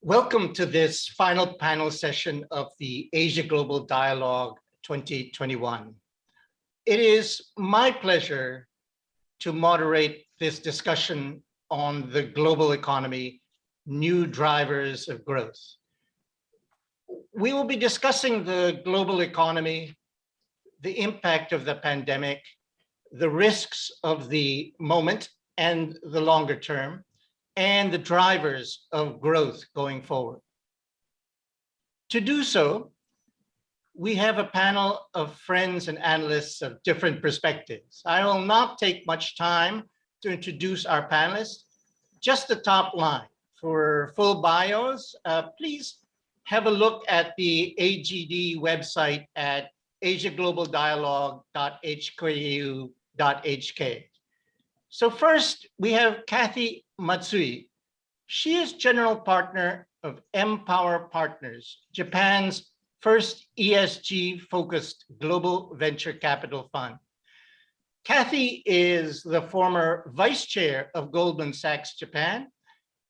Welcome to this final panel session of the Asia Global Dialogue 2021. It is my pleasure to moderate this discussion on the global economy, new drivers of growth. We will be discussing the global economy, the impact of the pandemic, the risks of the moment and the longer term, and the drivers of growth going forward. To do so, we have a panel of friends and analysts of different perspectives. I will not take much time to introduce our panelists, just the top line. For full bios, please have a look at the AGD website at asiaglobaldialogue.hku.hk. So first, we have Kathy Matsui. She is general partner of MPower Partners, Japan's first ESG-focused global venture capital fund. Kathy is the former vice chair of Goldman Sachs Japan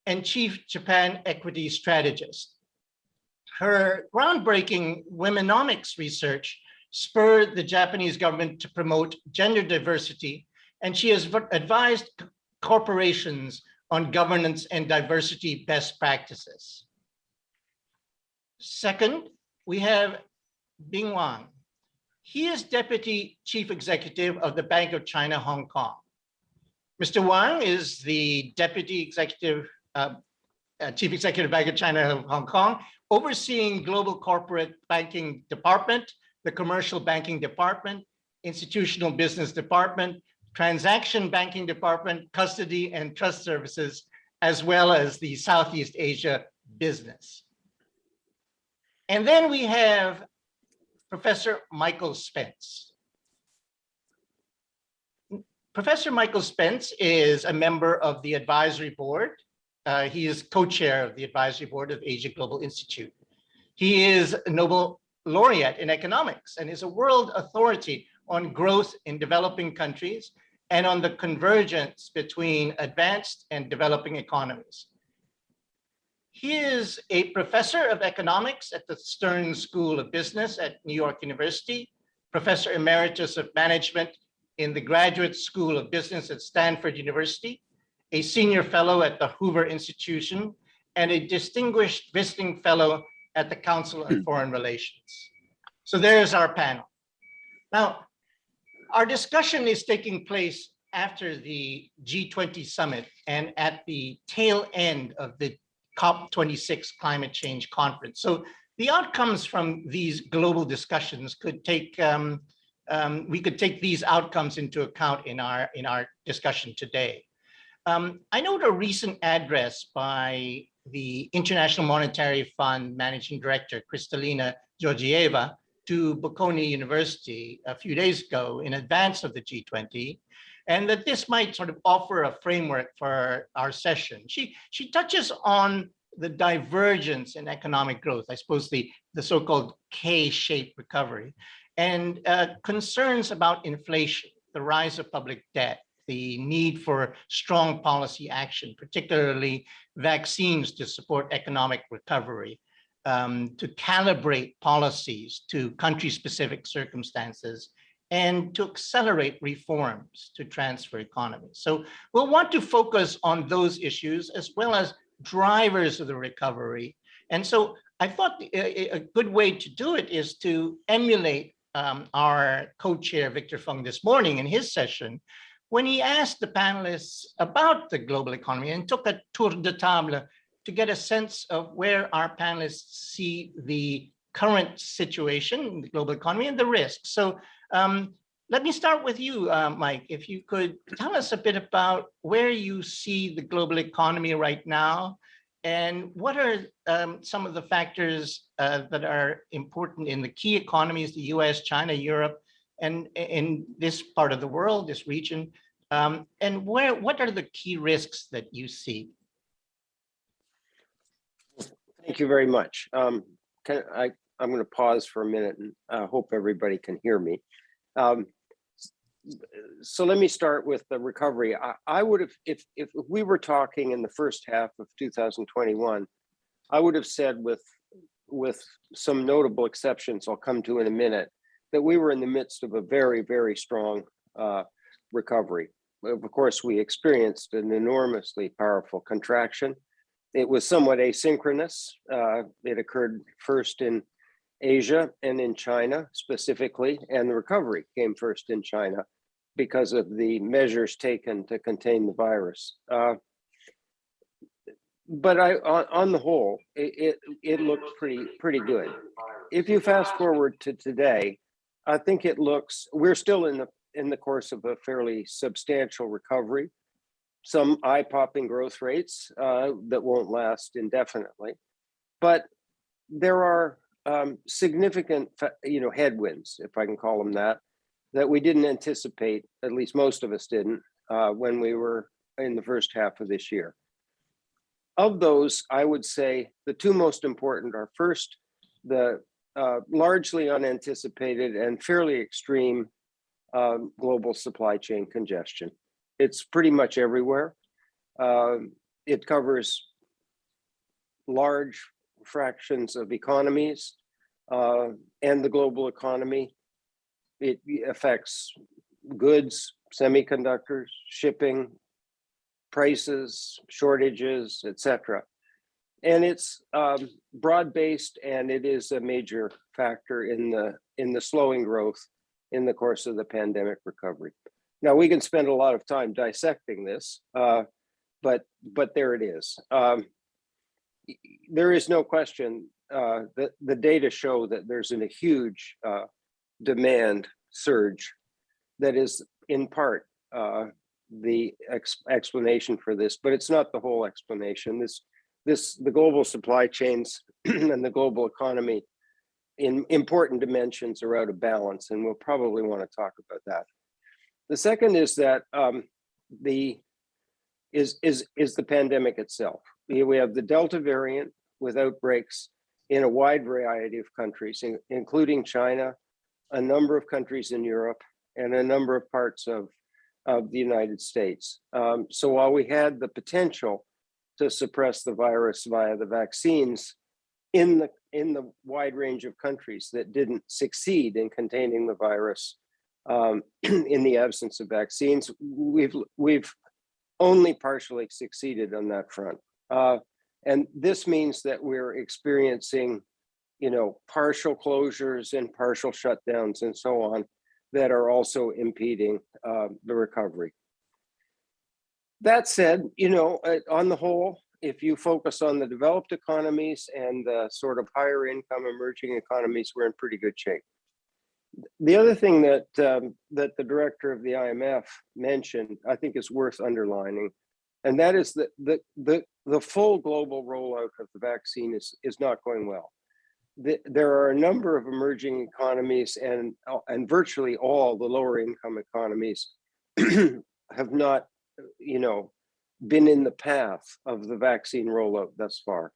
and chief Japan equity strategist. Her groundbreaking womenomics research spurred the Japanese government to promote gender diversity, and she has advised corporations on governance and diversity best practices. Second, we have Wang. He is Deputy Chief Executive of the Bank of China, Hong Kong. Mr. Wang is the Deputy Executive, Chief Executive Bank of China of Hong Kong, overseeing Global Corporate Banking Department, the Commercial Banking Department, Institutional Business Department, Transaction Banking Department, Custody and Trust Services, as well as the Southeast Asia business. And then we have Professor Michael Spence. Professor Michael Spence is a member of the advisory board. He is co-chair of the advisory board of Asia Global Institute. He is a Nobel laureate in economics and is a world authority on growth in developing countries and on the convergence between advanced and developing economies. He is a professor of economics at the Stern School of Business at New York University, professor emeritus of management in the Graduate School of Business at Stanford University, a senior fellow at the Hoover Institution, and a distinguished visiting fellow at the Council on Foreign Relations. So there's our panel. Now, our discussion is taking place after the G20 summit and at the tail end of the COP26 climate change conference. So the outcomes from these global discussions could take, we could take these outcomes into account in our discussion today. I note a recent address by the International Monetary Fund Managing Director, Kristalina Georgieva, to Bocconi University a few days ago in advance of the G20, and that this might sort of offer a framework for our session. She touches on the divergence in economic growth, I suppose the so-called K-shaped recovery, and concerns about inflation, the rise of public debt, the need for strong policy action, particularly vaccines to support economic recovery, to calibrate policies to country-specific circumstances, and to accelerate reforms to transfer economies. So we'll want to focus on those issues as well as drivers of the recovery. And so I thought a good way to do it is to emulate our co-chair, Victor Fung, this morning in his session, when he asked the panelists about the global economy and took a tour de table to get a sense of where our panelists see the current situation in the global economy and the risks. So let me start with you, Mike. If you could tell us a bit about where you see the global economy right now, and what are some of the factors that are important in the key economies, the US, China, Europe, and in this part of the world, this region, and what are the key risks that you see? Thank you very much. I'm going to pause for a minute and hope everybody can hear me. So let me start with the recovery. I would have, if we were talking in the first half of 2021, I would have said with some notable exceptions I'll come to in a minute, that we were in the midst of a very, very strong recovery. Of course, we experienced an enormously powerful contraction. It was somewhat asynchronous. It occurred first in Asia and in China specifically, and the recovery came first in China because of the measures taken to contain the virus. But on the whole, it looked pretty good. If you fast forward to today, I think it looks, we're still in the course of a fairly substantial recovery, some eye-popping growth rates that won't last indefinitely, but there are significant, headwinds, if I can call them that we didn't anticipate, at least most of us didn't, when we were in the first half of this year. Of those, I would say the two most important are first, the largely unanticipated and fairly extreme global supply chain congestion. It's pretty much everywhere. It covers large fractions of economies and the global economy. It affects goods, semiconductors, shipping, prices, shortages, etc. And it's broad-based, and it is a major factor in the slowing growth in the course of the pandemic recovery. Now, we can spend a lot of time dissecting this, but there it is. There is no question that the data show that there's a huge demand surge that is in part the explanation for this, but it's not the whole explanation. The global supply chains and the global economy in important dimensions are out of balance, and we'll probably want to talk about that. The second is that the pandemic itself. We have the Delta variant with outbreaks in a wide variety of countries, including China, a number of countries in Europe, and a number of parts of the United States. So while we had the potential to suppress the virus via the vaccines in the wide range of countries that didn't succeed in containing the virus in the absence of vaccines, we've only partially succeeded on that front. And this means that we're experiencing, partial closures and partial shutdowns and so on that are also impeding the recovery. That said, on the whole, if you focus on the developed economies and the sort of higher income emerging economies, we're in pretty good shape. The other thing that the director of the IMF mentioned, I think is worth underlining, and that is that the full global rollout of the vaccine is not going well. There are a number of emerging economies and virtually all the lower income economies have not, been in the path of the vaccine rollout thus far.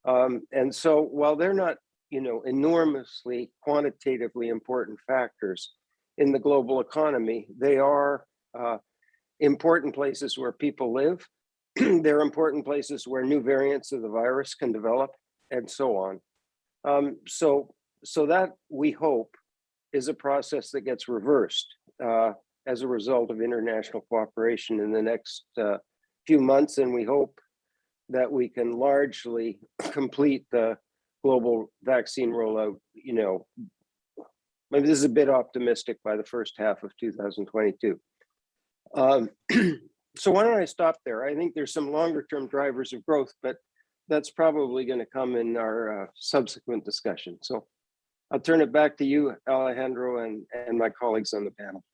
And so while they're not, enormously quantitatively important factors in the global economy, they are important places where people live. They're important places where new variants of the virus can develop, and so on. So that, we hope, is a process that gets reversed as a result of international cooperation in the next few months, and we hope that we can largely complete the global vaccine rollout, maybe this is a bit optimistic, by the first half of 2022. So why don't I stop there? I think there's some longer term drivers of growth, but that's probably going to come in our subsequent discussion. So I'll turn it back to you, Alejandro, and my colleagues on the panel.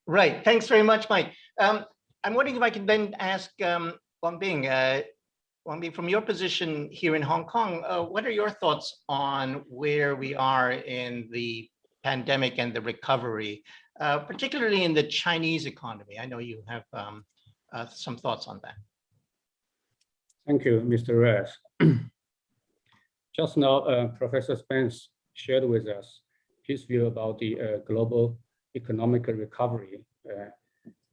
Right. Thanks very much, Mike. I'm wondering if I can then ask Wang Bing, from your position here in Hong Kong, what are your thoughts on where we are in the pandemic and the recovery, particularly in the Chinese economy? I know you have some thoughts on that. Thank you, Mr. Reyes. Just now, Professor Spence shared with us his view about the global economic recovery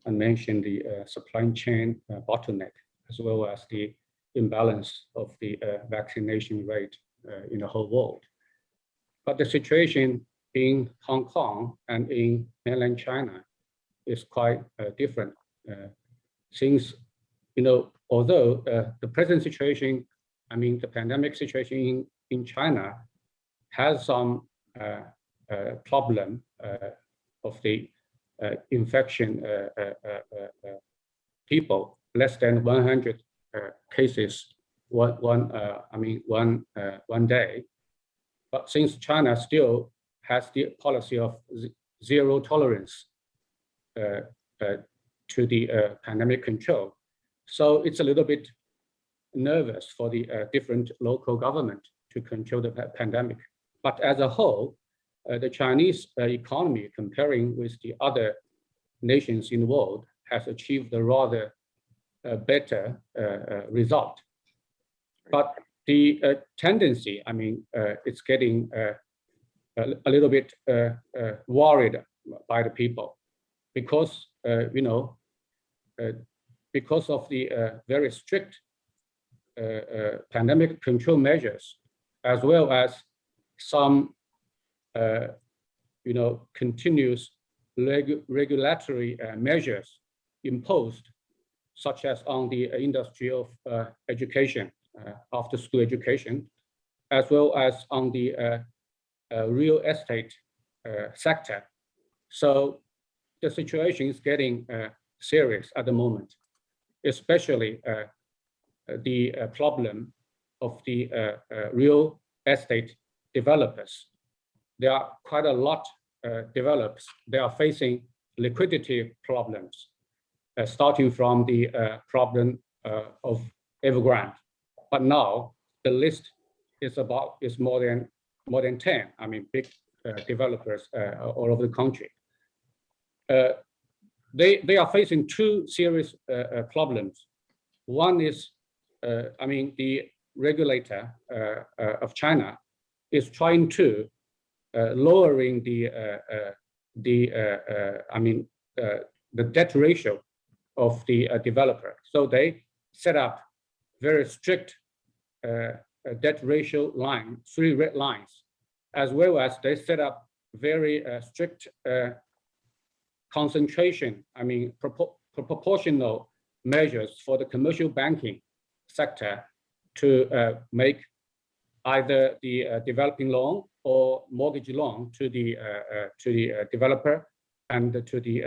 and mentioned the supply chain bottleneck, as well as the imbalance of the vaccination rate in the whole world. But the situation in Hong Kong and in mainland China is quite different. Since, although the present situation, the pandemic situation in China has some problem of the infection people, less than 100 cases one day. But since China still has the policy of zero tolerance to the pandemic control, so it's a little bit nervous for the different local government to control the pandemic. But as a whole, the Chinese economy, comparing with the other nations in the world, has achieved a rather better result. But the tendency, it's getting a little bit worried by the people because, because of the very strict pandemic control measures, as well as some, continuous regulatory measures imposed, such as on the industry of education, after-school education, as well as on the real estate sector. So the situation is getting serious at the moment, especially the problem of the real estate developers. There are quite a lot developers. They are facing liquidity problems, starting from the problem of Evergrande. But now the list is more than 10. Big developers all over the country. They are facing two serious problems. One is, the regulator of China is trying to lowering the debt ratio of the developer. So they set up very strict debt ratio line, 3 red lines, as well as they set up very strict concentration, proportional measures for the commercial banking sector to make either the developing loan or mortgage loan to the developer and to the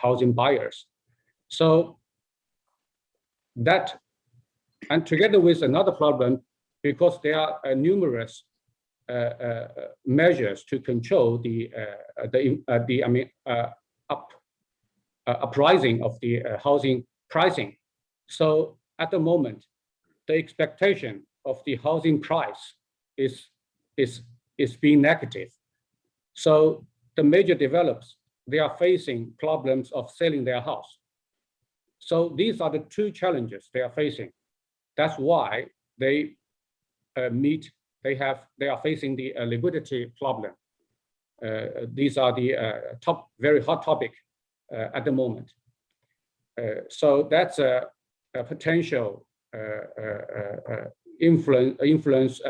housing buyers. So that, and together with another problem, because there are numerous measures to control the uprising of the housing pricing. So at the moment, the expectation of the housing price is being negative. So the major developers, they are facing problems of selling their house. So these are the two challenges they are facing. That's why they are facing the liquidity problem. These are the very hot topic at the moment. So that's a potential influence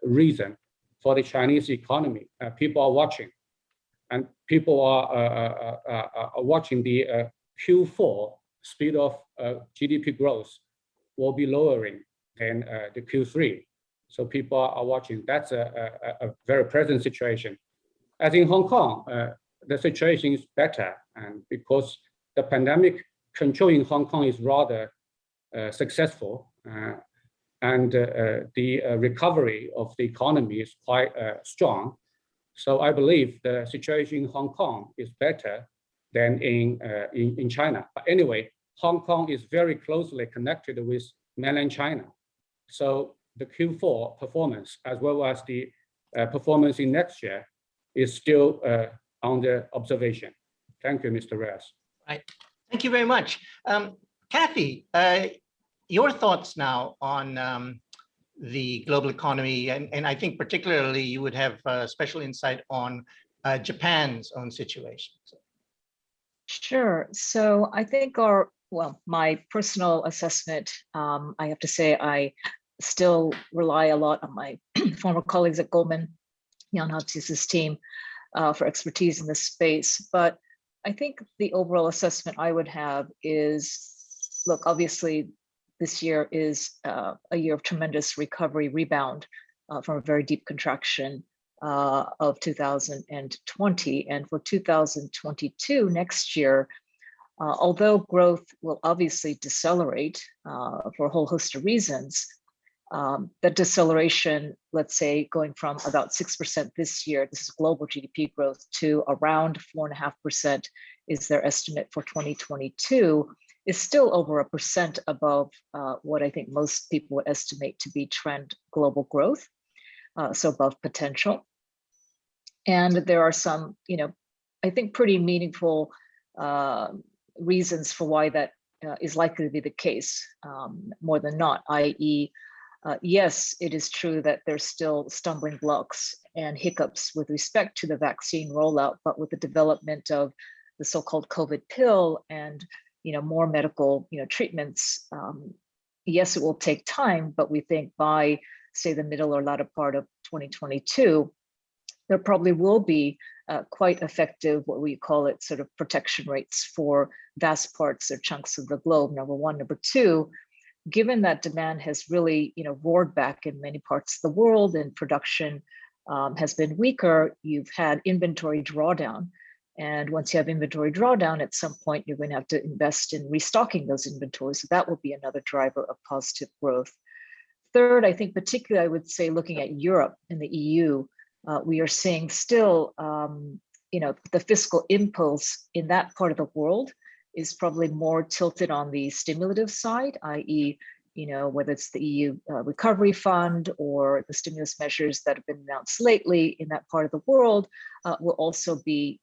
reason for the Chinese economy. People are watching, and people are watching the Q4 speed of GDP growth will be lowering than the Q3. So people are watching. That's a very present situation. As in Hong Kong, the situation is better, and because the pandemic control in Hong Kong is rather successful, and the recovery of the economy is quite strong. So I believe the situation in Hong Kong is better than in China. But anyway, Hong Kong is very closely connected with mainland China. So the Q4 performance, as well as the performance in next year, is still under observation. Thank you, Mr. Reyes. Right. Thank you very much. Kathy, your thoughts now on the global economy, and I think particularly you would have special insight on Japan's own situation. Sure. So I think our well, my personal assessment, I have to say, I still rely a lot on my former colleagues at Goldman, Jan Hatzius's team, for expertise in this space. But I think the overall assessment I would have is, look, obviously, this year is a year of tremendous recovery, rebound from a very deep contraction of 2020. And for 2022, next year, although growth will obviously decelerate for a whole host of reasons, the deceleration, let's say, going from about 6% this year, this is global GDP growth, to around 4.5% is their estimate for 2022, is still over 1% above what I think most people would estimate to be trend global growth, so above potential. And there are some, I think pretty meaningful reasons for why that is likely to be the case, more than not, i.e., yes, it is true that there's still stumbling blocks and hiccups with respect to the vaccine rollout, but with the development of the so-called COVID pill and more medical treatments, yes, it will take time, but we think by, say, the middle or latter part of 2022, there probably will be quite effective, what we call it, sort of protection rates for vast parts or chunks of the globe, number one. Number two, given that demand has really roared back in many parts of the world and production has been weaker, you've had inventory drawdown. And once you have inventory drawdown, at some point, you're going to have to invest in restocking those inventories. So that will be another driver of positive growth. Third, I think particularly I would say looking at Europe and the EU, we are seeing still, the fiscal impulse in that part of the world is probably more tilted on the stimulative side, i.e., whether it's the EU Recovery Fund or the stimulus measures that have been announced lately in that part of the world will also be,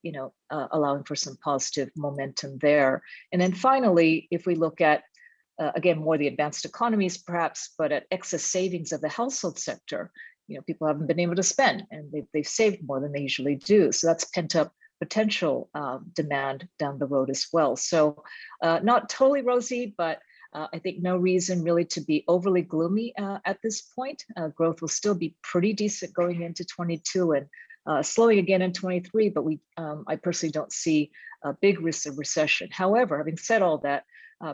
allowing for some positive momentum there. And then finally, if we look at, again, more the advanced economies perhaps, but at excess savings of the household sector, people haven't been able to spend and they've saved more than they usually do. So that's pent up potential demand down the road as well. So not totally rosy, but I think no reason really to be overly gloomy at this point. Growth will still be pretty decent going into 22 and slowing again in 23, but I personally don't see big risks of recession. However, having said all that,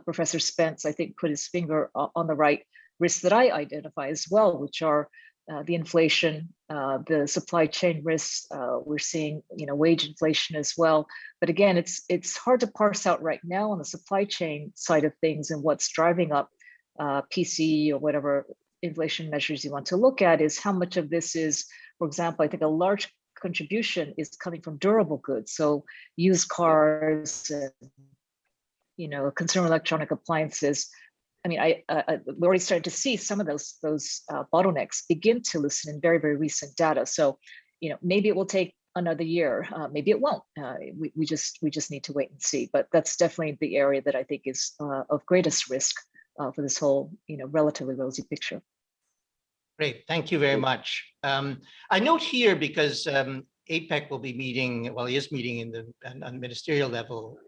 Professor Spence, I think, put his finger on the right risks that I identify as well, which are the inflation, the supply chain risks. We're seeing, wage inflation as well. But again, it's hard to parse out right now on the supply chain side of things, and what's driving up PCE or whatever inflation measures you want to look at is how much of this is, for example, I think a large contribution is coming from durable goods. So used cars, consumer electronic appliances. I mean, we're already starting to see some of those bottlenecks begin to loosen in very, very recent data. So, maybe it will take another year, maybe it won't. We just need to wait and see. But that's definitely the area that I think is of greatest risk for this whole, relatively rosy picture. Great, thank you very much. I note here because APEC will be meeting, well, he is meeting on ministerial level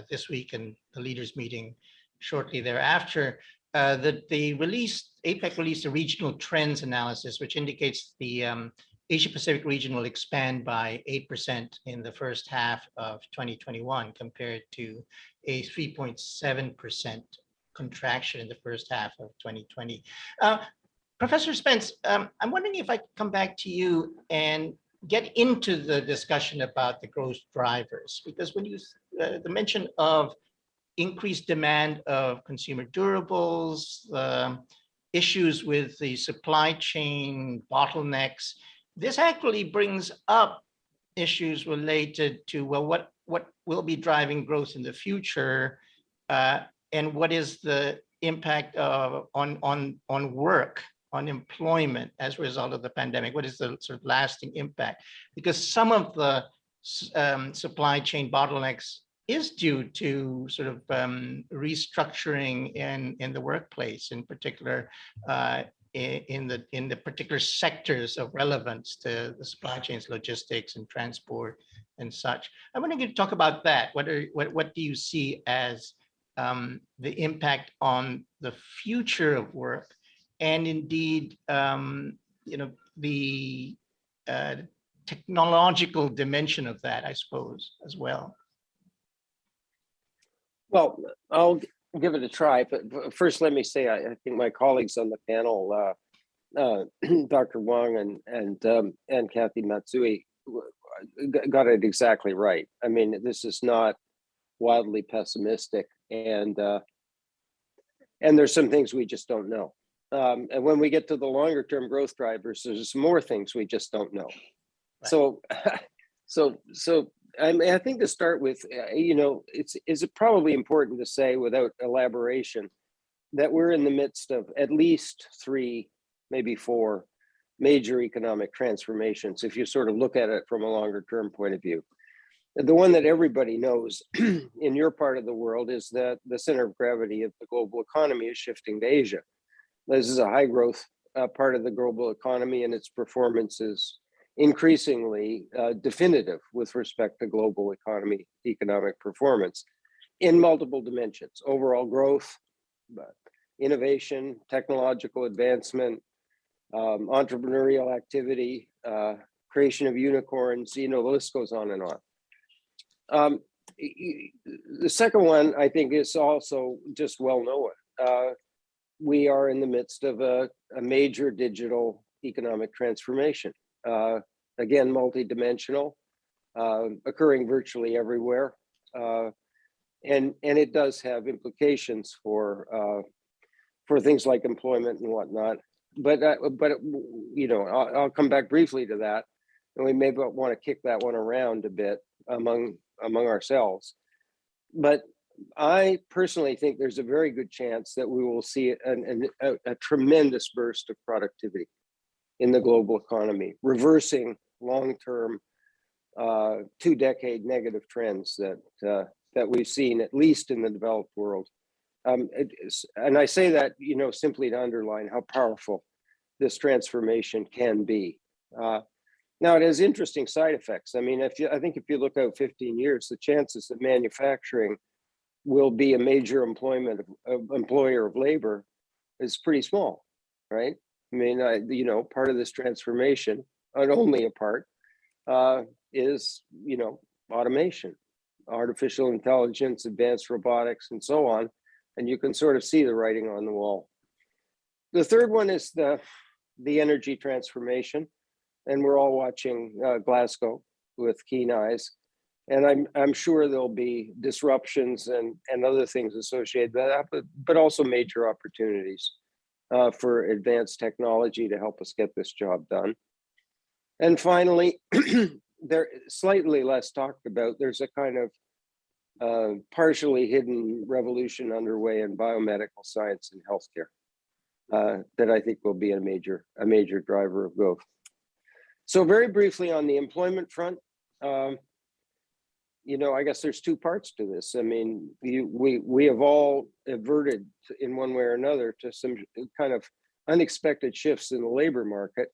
this week, and the leaders meeting shortly thereafter, that APEC released a regional trends analysis, which indicates the Asia Pacific region will expand by 8% in the first half of 2021 compared to a 3.7% contraction in the first half of 2020. Professor Spence, I'm wondering if I could come back to you and get into the discussion about the growth drivers, because when you the mention of increased demand of consumer durables, issues with the supply chain bottlenecks, this actually brings up issues related to, well, what will be driving growth in the future, and what is the impact on work, on employment as a result of the pandemic? What is the sort of lasting impact? Because some of the supply chain bottlenecks is due to sort of restructuring in the workplace, in particular in the particular sectors of relevance to the supply chains, logistics and transport and such. I want to talk about that. What do you see as the impact on the future of work, and indeed, the technological dimension of that, I suppose, as well. Well, I'll give it a try, but first let me say, I think my colleagues on the panel, Dr. Wang and Kathy Matsui, got it exactly right. I mean, this is not wildly pessimistic, and there's some things we just don't know. And when we get to the longer term growth drivers, there's more things we just don't know. Right. So I mean, I think to start with, it's probably important to say without elaboration that we're in the midst of at least 3, maybe 4 major economic transformations, if you sort of look at it from a longer term point of view. The one that everybody knows in your part of the world is that the center of gravity of the global economy is shifting to Asia. This is a high growth part of the global economy, and its performance is increasingly definitive with respect to global economic performance in multiple dimensions: overall growth, innovation, technological advancement, entrepreneurial activity, creation of unicorns, the list goes on and on. The second one, I think, is also just well known. We are in the midst of a major digital economic transformation. Again, multidimensional, occurring virtually everywhere. And it does have implications for things like employment and whatnot. But I'll come back briefly to that, and we may want to kick that one around a bit among ourselves. But I personally think there's a very good chance that we will see a tremendous burst of productivity in the global economy, reversing long-term 2-decade negative trends that we've seen, at least in the developed world. And I say that, simply to underline how powerful this transformation can be. Now, it has interesting side effects. I mean, I think if you look out 15 years, the chances that manufacturing will be a major employer of labor is pretty small, right? I mean, part of this transformation, and only a part, is, automation, artificial intelligence, advanced robotics, and so on. And you can sort of see the writing on the wall. The third one is the energy transformation. And we're all watching Glasgow with keen eyes. And I'm sure there'll be disruptions and other things associated with that, but also major opportunities for advanced technology to help us get this job done. And finally, they're slightly less talked about. There's a kind of partially hidden revolution underway in biomedical science and healthcare that I think will be a major driver of growth. So very briefly on the employment front, I guess there's 2 parts to this. I mean, we have all averted in one way or another to some kind of unexpected shifts in the labor market.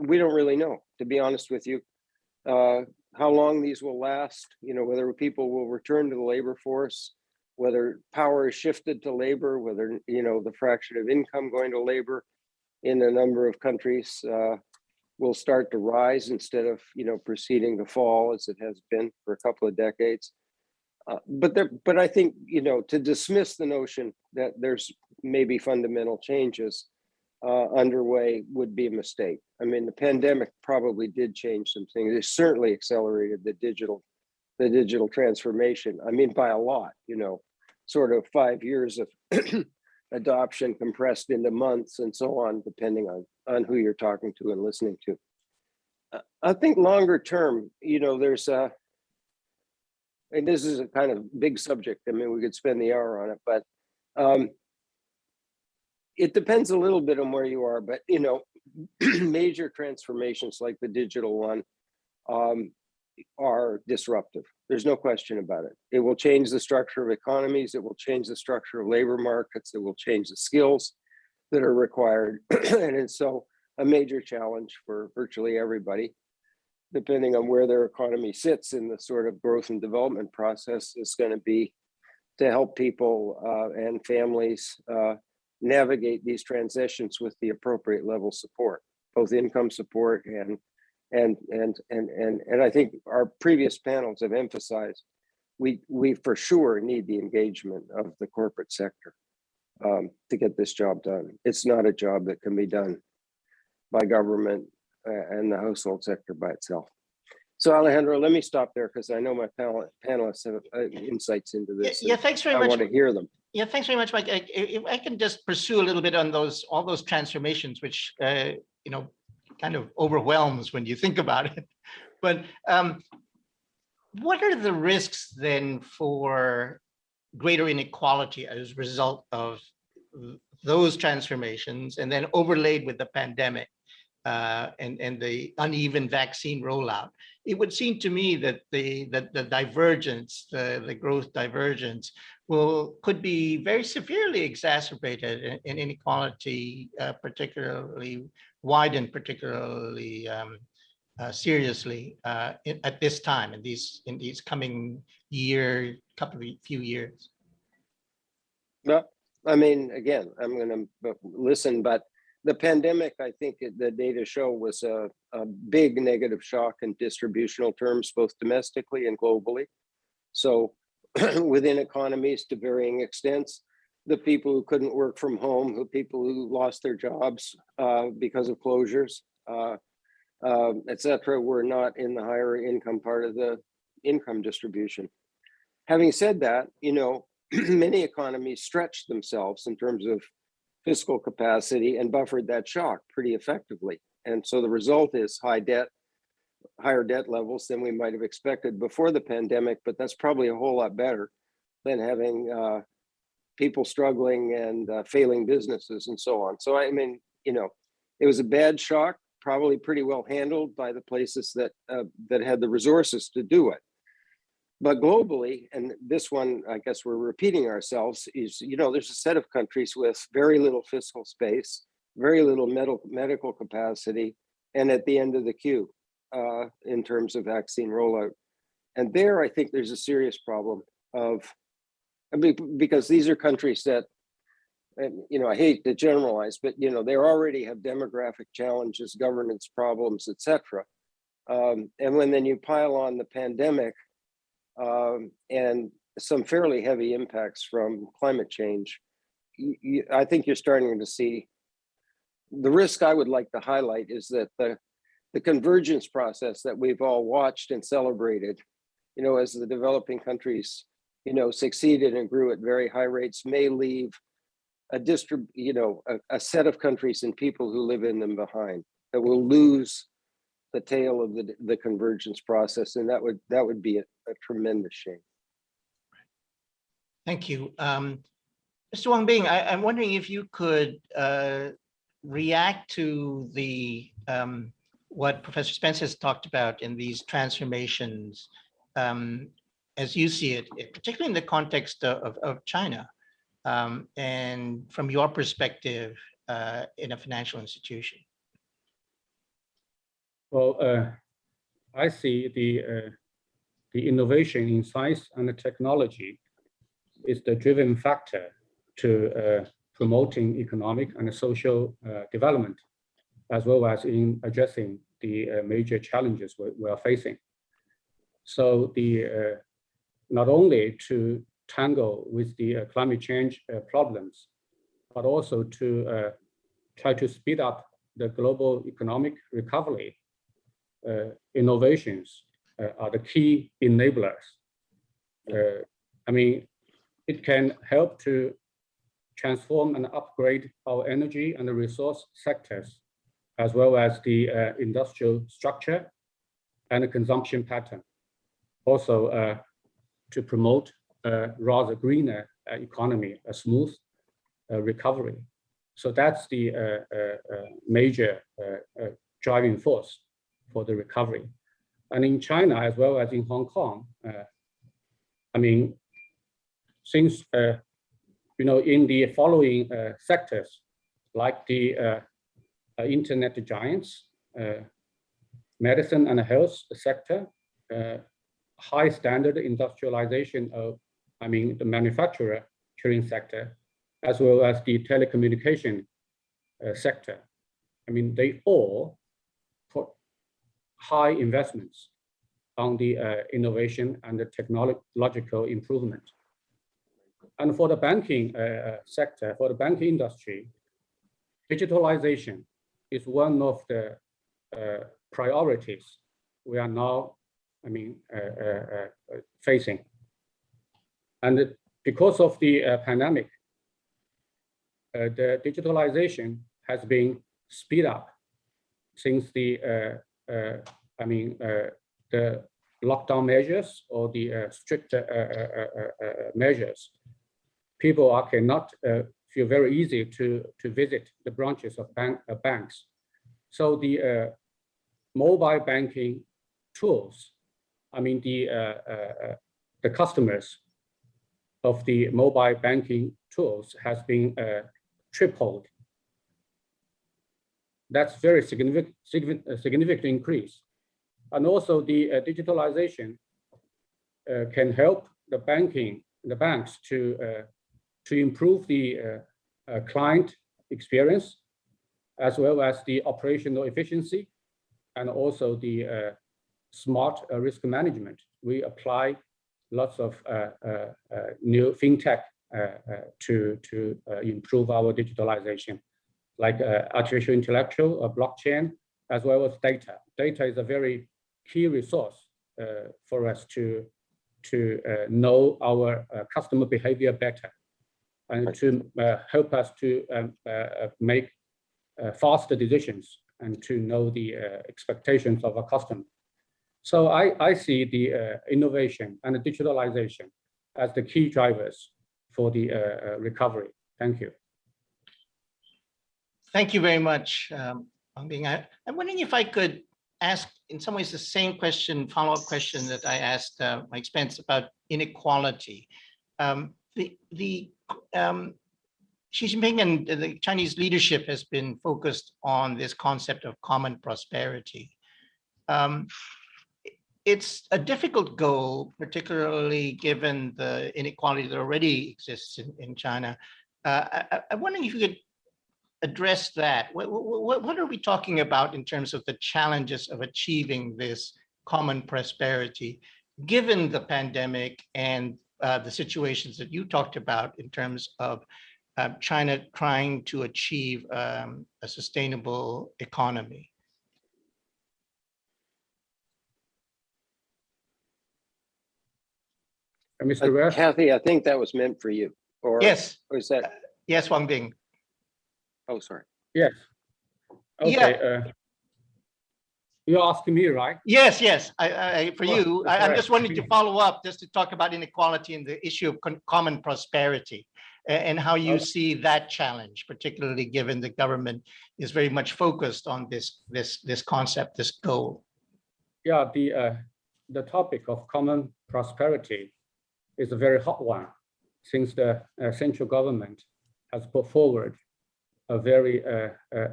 We don't really know, to be honest with you, how long these will last, whether people will return to the labor force, whether power is shifted to labor, whether, the fraction of income going to labor in a number of countries will start to rise instead of, proceeding to fall as it has been for a couple of decades. But I think, to dismiss the notion that there's maybe fundamental changes underway would be a mistake. I mean, the pandemic probably did change some things. It certainly accelerated the digital transformation. I mean, by a lot, sort of 5 years of adoption compressed into months and so on, depending on who you're talking to and listening to. I think longer term, there's and this is a kind of big subject. I mean, we could spend the hour on it, but it depends a little bit on where you are. But, major transformations like the digital one are disruptive. There's no question about it. It will change the structure of economies. It will change the structure of labor markets. It will change the skills that are required. And it's so a major challenge for virtually everybody, depending on where their economy sits in the sort of growth and development process. Is going to be to help people and families navigate these transitions with the appropriate level support, both income support and I think our previous panels have emphasized we for sure need the engagement of the corporate sector to get this job done. It's not a job that can be done by government and the household sector by itself. So Alejandro, let me stop there because I know my panelists have insights into this. Yeah, thanks very much. I want to hear them. Yeah, thanks very much, Mike. If I can just pursue a little bit on all those transformations, which kind of overwhelms when you think about it. But what are the risks then for greater inequality as a result of those transformations, and then overlaid with the pandemic and the uneven vaccine rollout? It would seem to me that the divergence, the growth divergence, could be very severely exacerbated in inequality, particularly widened, particularly seriously at this time in these coming few years. Well, I mean, again, I'm going to listen, but the pandemic, I think the data show, was a big negative shock in distributional terms, both domestically and globally. So within economies to varying extents, the people who couldn't work from home, the people who lost their jobs because of closures, et cetera, were not in the higher income part of the income distribution. Having said that, many economies stretched themselves in terms of fiscal capacity and buffered that shock pretty effectively. And so the result is higher debt levels than we might have expected before the pandemic, but that's probably a whole lot better than having people struggling and failing businesses and so on. So, I mean, it was a bad shock, probably pretty well handled by the places that had the resources to do it. But globally, and this one, I guess we're repeating ourselves, is, there's a set of countries with very little fiscal space, very little medical capacity, and at the end of the queue in terms of vaccine rollout. And there, I think there's a serious problem because these are countries that, I hate to generalize, but, they already have demographic challenges, governance problems, et cetera. And then you pile on the pandemic, and some fairly heavy impacts from climate change, I think you're starting to see the risk. I would like to highlight is that the convergence process that we've all watched and celebrated, as the developing countries, succeeded and grew at very high rates, may leave a set of countries and people who live in them behind, that will lose the tail of the convergence process, and that would be a tremendous shame. Thank you. Mr. Wang Bing, I'm wondering if you could react to what Professor Spence has talked about in these transformations as you see it, particularly in the context of China, and from your perspective in a financial institution. Well, I see the innovation in science and technology is the driven factor to promoting economic and social development, as well as in addressing the major challenges we are facing. So not only to tangle with the climate change problems, but also to try to speed up the global economic recovery. Innovations are the key enablers. I mean, it can help to transform and upgrade our energy and the resource sectors, as well as the industrial structure and the consumption pattern. Also, to promote a rather greener economy, a smooth recovery. So that's the major driving force for the recovery. And in China, as well as in Hong Kong, I mean, since, in the following sectors, like the internet giants, medicine and health sector, high standard industrialization of the manufacturing sector, as well as the telecommunication sector. They all put high investments on the innovation and the technological improvement. And for the banking sector, for the banking industry, digitalization is one of the priorities we are now, facing. And because of the pandemic, the digitalization has been speed up since the lockdown measures or the strict measures. People cannot feel very easy to visit the branches of banks. So the mobile banking tools, the customers of the mobile banking tools has been tripled. That's very significant increase. And also the digitalization can help the banks to improve the client experience, as well as the operational efficiency, and also the smart risk management. We apply lots of new fintech to improve our digitalization, like artificial intellectual or blockchain, as well as data. Data is a very key resource for us to know our customer behavior better, and to help us to make faster decisions and to know the expectations of our customer. So I see the innovation and the digitalization as the key drivers for the recovery. Thank you. Thank you very much, Wang. I'm wondering if I could ask, in some ways, the same question, follow-up question that I asked Mike Spence about inequality. Xi Jinping and the Chinese leadership has been focused on this concept of common prosperity. It's a difficult goal, particularly given the inequality that already exists in China. I'm wondering if you could address that. What are we talking about in terms of the challenges of achieving this common prosperity, given the pandemic and the situations that you talked about in terms of China trying to achieve a sustainable economy? Mr. West? Kathy, I think that was meant for you. Or, Yes. Or is that? Yes, Wang Bing. Oh, sorry. Yes. Okay. Yeah. You're asking me, right? Yes. For Well, you, that's I'm right. just wanting to follow up just to talk about inequality and the issue of common prosperity, and how you see that challenge, particularly given the government is very much focused on this concept, this goal. Yeah, the topic of common prosperity is a very hot one, since the central government has put forward a very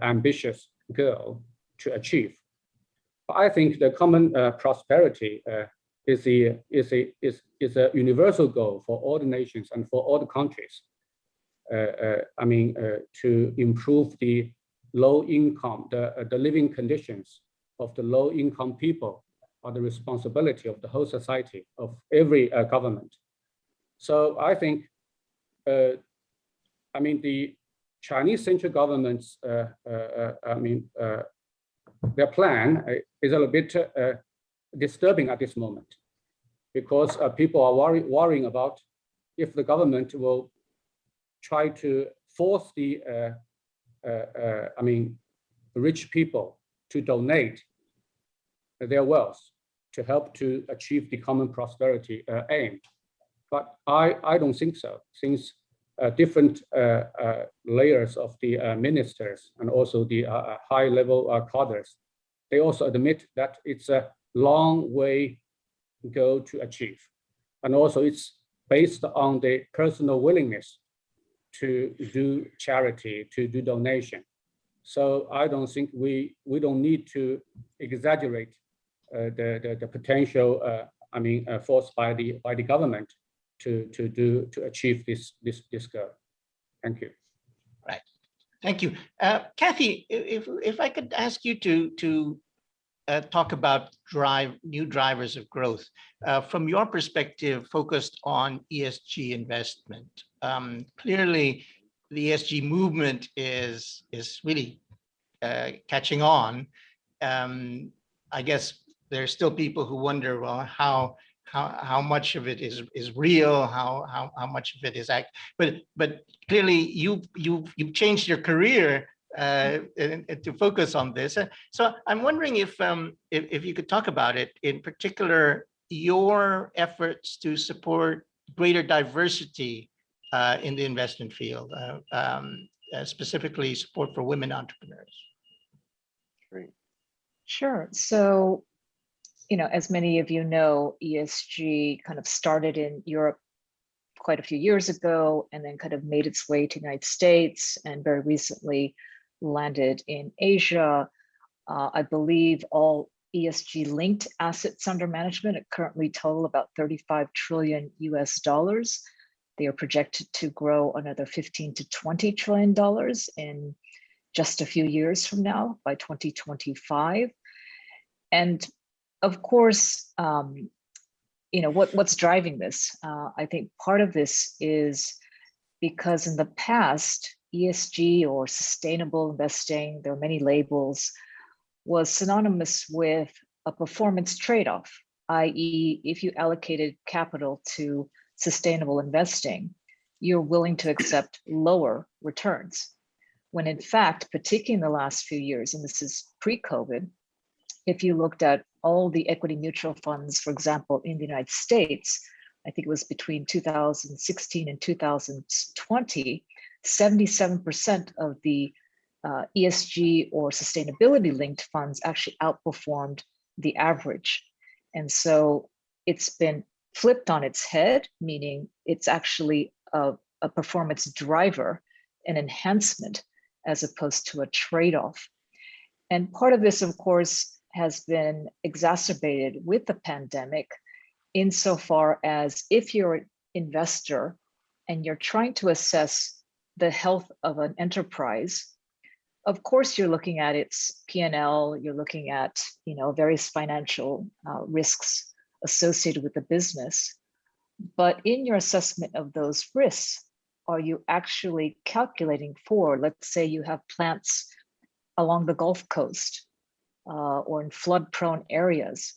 ambitious goal to achieve. But I think the common prosperity is a universal goal for all the nations and for all the countries. To improve the low income, the living conditions of the low income people are the responsibility of the whole society, of every government. So I think, the Chinese central government's, their plan is a little bit disturbing at this moment, because people are worrying about if the government will try to force the rich people to donate their wealth to help to achieve the common prosperity aim. But I don't think so, since different layers of the ministers and also the high-level cadres, they also admit that it's a long way go to achieve. And also it's based on the personal willingness to do charity, to do donation. So I don't think we don't need to exaggerate the potential force by the government to achieve this goal. Thank you. Right. Thank you. Kathy, if I could ask you to talk about new drivers of growth from your perspective, focused on ESG investment. Clearly, the ESG movement is really catching on. I guess there's still people who wonder, well, how much of it is real, how much of it is act. But clearly, you've changed your career and to focus on this. So I'm wondering if you could talk about it, in particular, your efforts to support greater diversity in the investment field, specifically support for women entrepreneurs. Great. Sure. So, as many of you know, ESG kind of started in Europe quite a few years ago, and then kind of made its way to the United States, and very recently landed in Asia. I believe all ESG linked assets under management currently total about $35 trillion US. They are projected to grow another $15 to $20 trillion in just a few years from now, by 2025. And of course, what's driving this? I think part of this is because in the past, ESG or sustainable investing, there are many labels, was synonymous with a performance trade-off, i.e., if you allocated capital to sustainable investing, you're willing to accept lower returns. When in fact, particularly in the last few years, and this is pre-COVID, if you looked at all the equity mutual funds, for example, in the United States, I think it was between 2016 and 2020, 77% of the ESG or sustainability linked funds actually outperformed the average. And so it's been flipped on its head, meaning it's actually a performance driver, an enhancement, as opposed to a trade-off. And part of this, of course, has been exacerbated with the pandemic, insofar as if you're an investor and you're trying to assess the health of an enterprise, of course, you're looking at its P&L, you're looking at various financial risks associated with the business. But in your assessment of those risks, are you actually calculating for, let's say you have plants along the Gulf Coast or in flood-prone areas?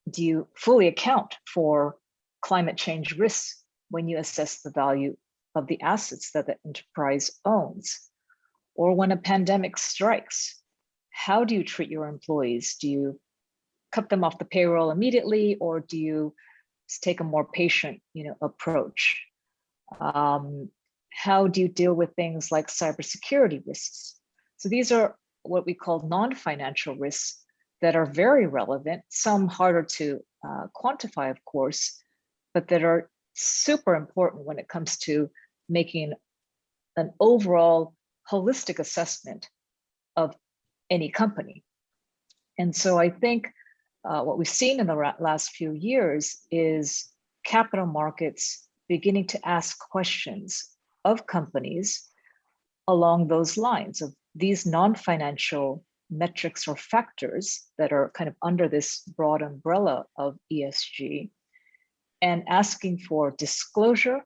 Do you fully account for climate change risks when you assess the value of the assets that the enterprise owns? Or when a pandemic strikes, how do you treat your employees? Do you cut them off the payroll immediately, or do you take a more patient approach? How do you deal with things like cybersecurity risks? So these are what we call non-financial risks that are very relevant, some harder to quantify, of course, but that are super important when it comes to making an overall holistic assessment of any company. And so I think what we've seen in the last few years is capital markets beginning to ask questions of companies along those lines of these non-financial metrics or factors that are kind of under this broad umbrella of ESG, and asking for disclosure,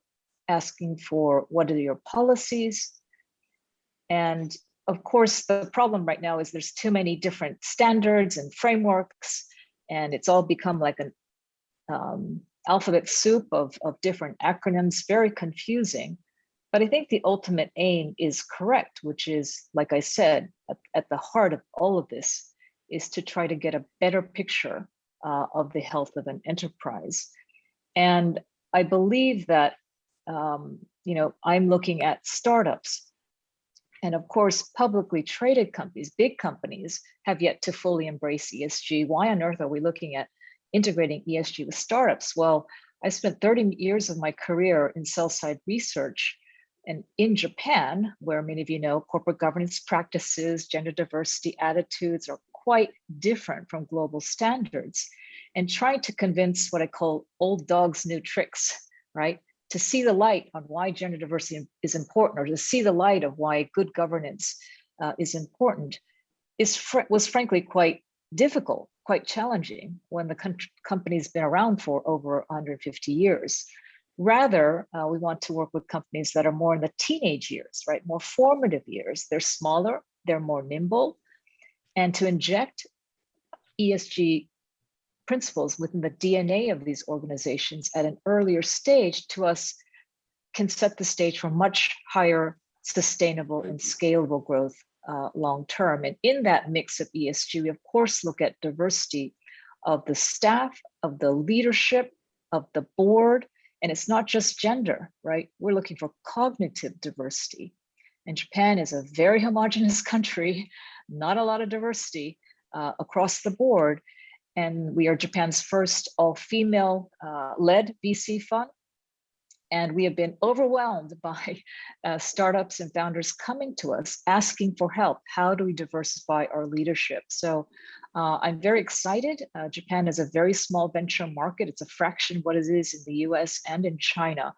asking for what are your policies. And of course, the problem right now is there's too many different standards and frameworks, and it's all become like an alphabet soup of different acronyms, very confusing. But I think the ultimate aim is correct, which is, like I said, at the heart of all of this is to try to get a better picture of the health of an enterprise. And I believe that, I'm looking at startups. And of course, publicly traded companies, big companies, have yet to fully embrace ESG. Why on earth are we looking at integrating ESG with startups? Well, I spent 30 years of my career in sell-side research, and in Japan, where many of you know, corporate governance practices, gender diversity attitudes are quite different from global standards. And trying to convince what I call old dogs, new tricks right? To see the light on why gender diversity is important, or to see the light of why good governance is important, was frankly quite difficult, quite challenging when the company's been around for over 150 years. Rather, we want to work with companies that are more in the teenage years, right? More formative years. They're smaller, they're more nimble, and to inject ESG principles within the DNA of these organizations at an earlier stage, to us, can set the stage for much higher sustainable and scalable growth long term. And in that mix of ESG, we of course look at diversity of the staff, of the leadership, of the board, and it's not just gender, right? We're looking for cognitive diversity. And Japan is a very homogeneous country, not a lot of diversity across the board. And we are Japan's first all-female led VC fund. And we have been overwhelmed by startups and founders coming to us asking for help. How do we diversify our leadership? So I'm very excited. Japan is a very small venture market. It's a fraction of what it is in the US and in China.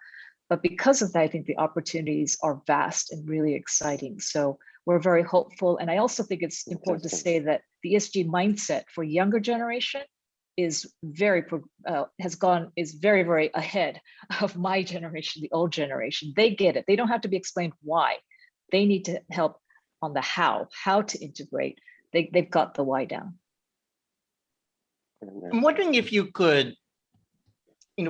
But because of that, I think the opportunities are vast and really exciting. So we're very hopeful. And I also think it's important to say that the ESG mindset for younger generation is very, very ahead of my generation, the old generation. They get it. They don't have to be explained why. They need to help on the how to integrate. They've got the why down. I'm wondering if you could,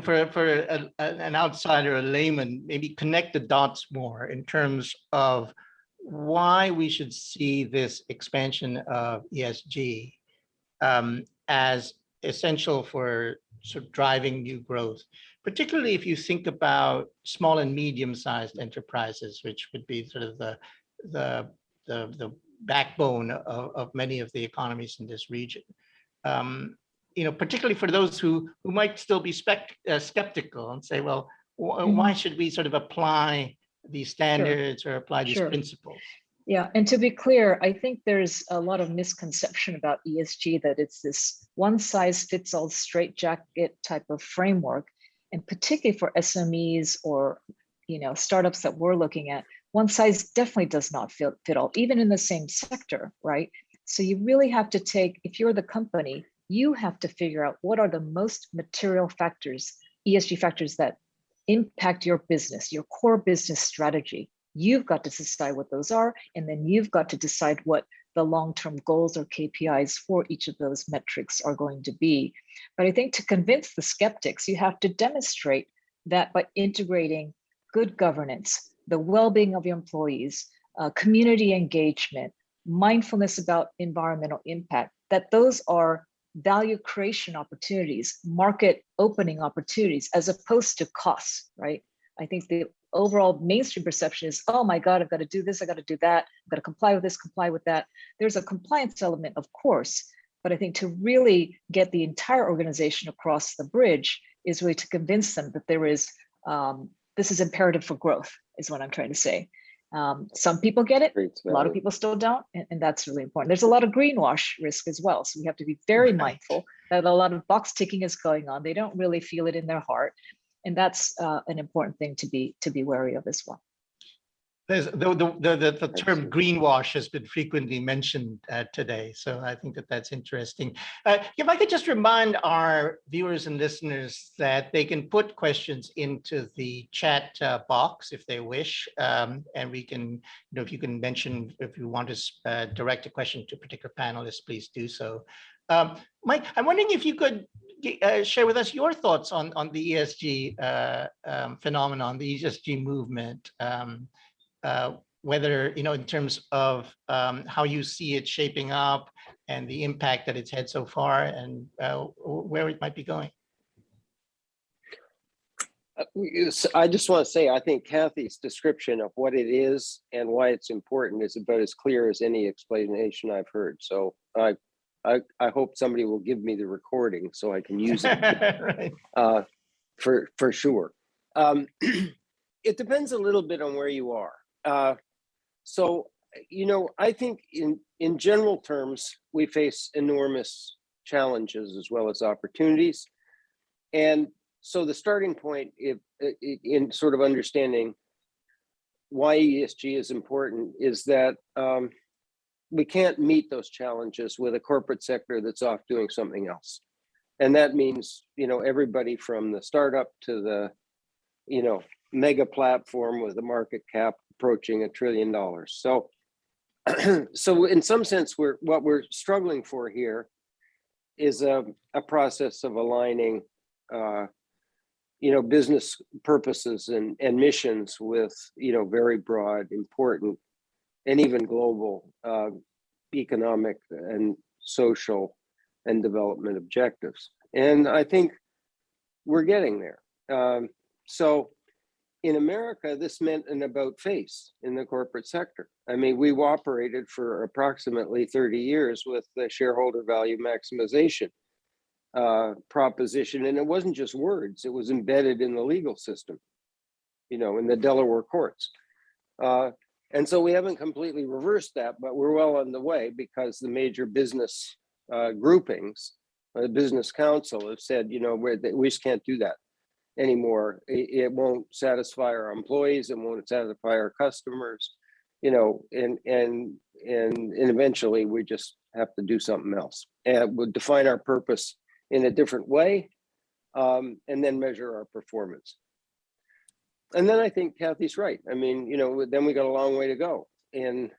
for an outsider, a layman, maybe connect the dots more in terms of why we should see this expansion of ESG as essential for sort of driving new growth, particularly if you think about small and medium-sized enterprises, which would be sort of the backbone of many of the economies in this region. Particularly for those who might still be skeptical and say, well, why should we sort of apply these standards or apply these principles? Yeah, and to be clear, I think there's a lot of misconception about ESG, that it's this one-size-fits-all straitjacket type of framework, and particularly for SMEs or startups that we're looking at, one size definitely does not fit all, even in the same sector, right? So you really have to take, if you're the company, you have to figure out what are the most material factors, ESG factors, that impact your business, your core business strategy. You've got to decide what those are, and then you've got to decide what the long-term goals or KPIs for each of those metrics are going to be. But I think to convince the skeptics, you have to demonstrate that by integrating good governance, the well-being of your employees, community engagement, mindfulness about environmental impact, that those are value creation opportunities, market opening opportunities, as opposed to costs, right? I think the overall mainstream perception is, oh my God, I've got to do this, I've got to do that, I've got to comply with this, comply with that. There's a compliance element, of course, but I think to really get the entire organization across the bridge is really to convince them that there is, this is imperative for growth, is what I'm trying to say. Some people get it, a lot of people still don't, and that's really important. There's a lot of greenwash risk as well, so we have to be very mindful that a lot of box ticking is going on. They don't really feel it in their heart, and that's an important thing to be wary of as well. The term greenwash has been frequently mentioned today, so I think that's interesting. If I could just remind our viewers and listeners that they can put questions into the chat box if they wish, and we can, if you can mention, if you want to direct a question to a particular panelist, please do so. Mike, I'm wondering if you could share with us your thoughts on the ESG phenomenon, the ESG movement. Whether, in terms of how you see it shaping up and the impact that it's had so far, and where it might be going. I just want to say, I think Kathy's description of what it is and why it's important is about as clear as any explanation I've heard. So I hope somebody will give me the recording so I can use it. Right. For sure. It depends a little bit on where you are. So, I think in general terms, we face enormous challenges as well as opportunities. And so the starting point in sort of understanding why ESG is important is that we can't meet those challenges with a corporate sector that's off doing something else. And that means, everybody from the startup to the, mega platform with a market cap approaching $1 trillion. So, so in some sense, what we're struggling for here is a process of aligning, business purposes and missions with, very broad, important, and even global economic and social and development objectives. And I think we're getting there. So in America, this meant an about face in the corporate sector. I mean, we've operated for approximately 30 years with the shareholder value maximization proposition. And it wasn't just words, it was embedded in the legal system, in the Delaware courts. And so we haven't completely reversed that, but we're well on the way because the major business groupings, the business council have said, we just can't do that anymore. It won't satisfy our employees, it won't satisfy our customers, and eventually we just have to do something else. And we'll define our purpose in a different way, and then measure our performance. And then I think Kathy's right. I mean, then we got a long way to go. And,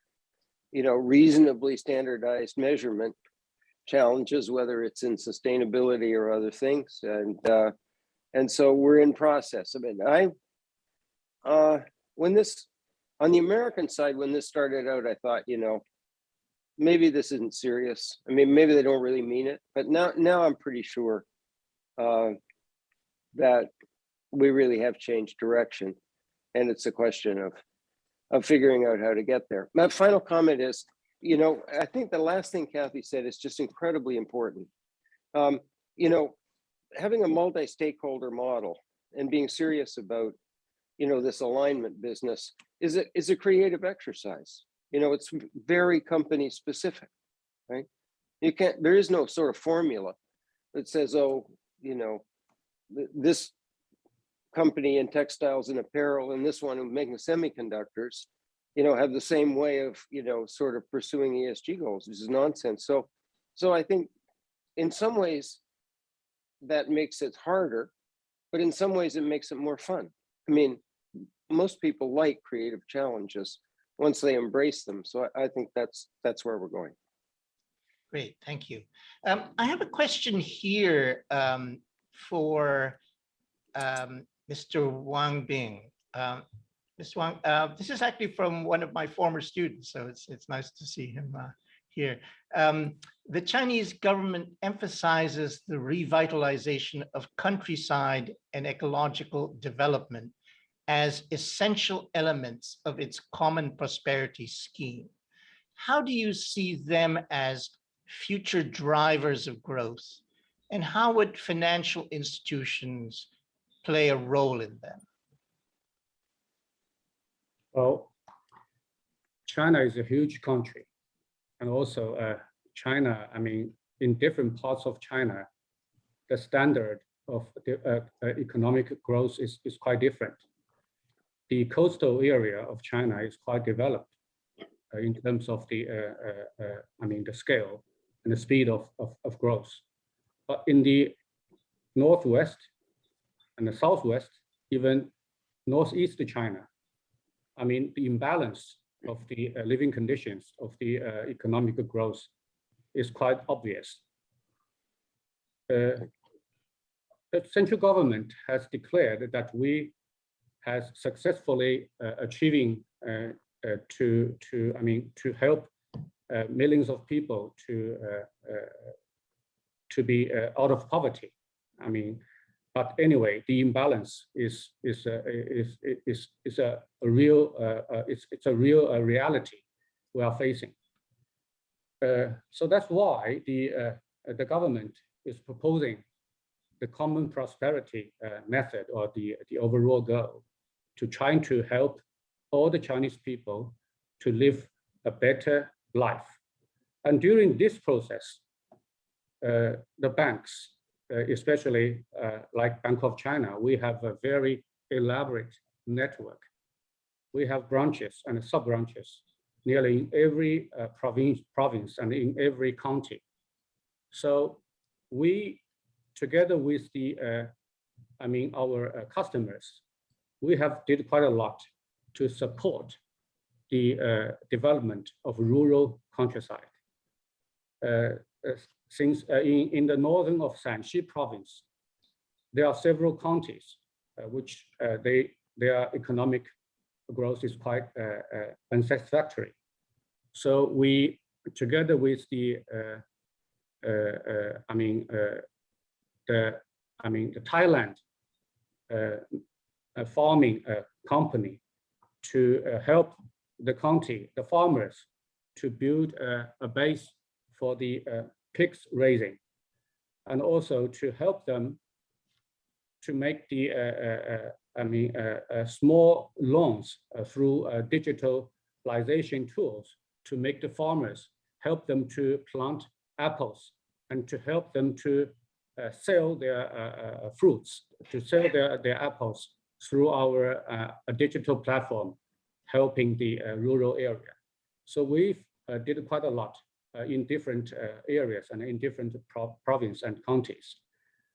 reasonably standardized measurement challenges, whether it's in sustainability or other things. And so we're in process. I mean, when this, on the American side, when this started out, I thought, maybe this isn't serious. I mean, maybe they don't really mean it. But now I'm pretty sure that we really have changed direction, and it's a question of figuring out how to get there. My final comment is, I think the last thing Kathy said is just incredibly important. Having a multi-stakeholder model and being serious about, this alignment business is a creative exercise. It's very company specific, right? There is no sort of formula that says, this company in textiles and apparel and this one who making semiconductors, have the same way of, sort of pursuing ESG goals. This is nonsense. So I think in some ways that makes it harder, but in some ways it makes it more fun. I mean, most people like creative challenges once they embrace them. So I think that's where we're going. Great, thank you. I have a question here for Mr. Wang Bing. Mr. Wang, this is actually from one of my former students, so it's nice to see him here. The Chinese government emphasizes the revitalization of countryside and ecological development as essential elements of its common prosperity scheme. How do you see them as future drivers of growth? And how would financial institutions play a role in them? Well, China is a huge country. And also China, I mean, in different parts of China, the standard of the economic growth is quite different. The coastal area of China is quite developed in terms of the scale and the speed of growth. But in the northwest and the southwest, even northeast China, I mean, the imbalance of the living conditions of the economic growth is quite obvious. The central government has declared that we has successfully achieving to help millions of people to be out of poverty. I mean, but anyway, the imbalance is a real reality we are facing. So that's why the government is proposing the common prosperity method, or the overall goal, to trying to help all the Chinese people to live a better life. And during this process, the banks especially like Bank of China, we have a very elaborate network. We have branches and sub-branches nearly in every province and in every county. So we, together with our customers, we have did quite a lot to support the development of rural countryside. Since in the northern of Shanxi province, there are several counties which their economic growth is quite unsatisfactory. So we, together with the Thailand farming company, to help the county, the farmers, to build a base for the pigs raising, and also to help them to make the small loans through digitalization tools to make the farmers, help them to plant apples and to help them to sell their fruits, to sell their apples through our digital platform, helping the rural area. So we've did quite a lot in different areas and in different provinces and counties,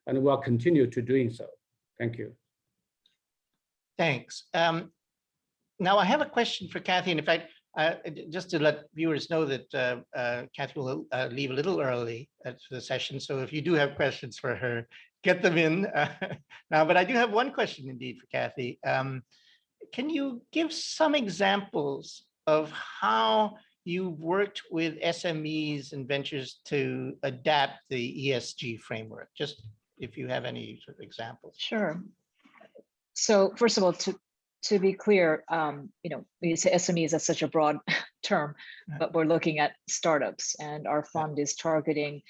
and we'll continue to doing so. Thank you. Thanks. Now I have a question for Kathy, and in fact, just to let viewers know that Kathy will leave a little early for the session. So if you do have questions for her, get them in now. But I do have one question indeed for Kathy. Can you give some examples of how you've worked with SMEs and ventures to adapt the ESG framework? Just if you have any sort of examples. Sure. So first of all, to be clear, when you say SMEs, that's such a broad term, but we're looking at startups, and our fund is targeting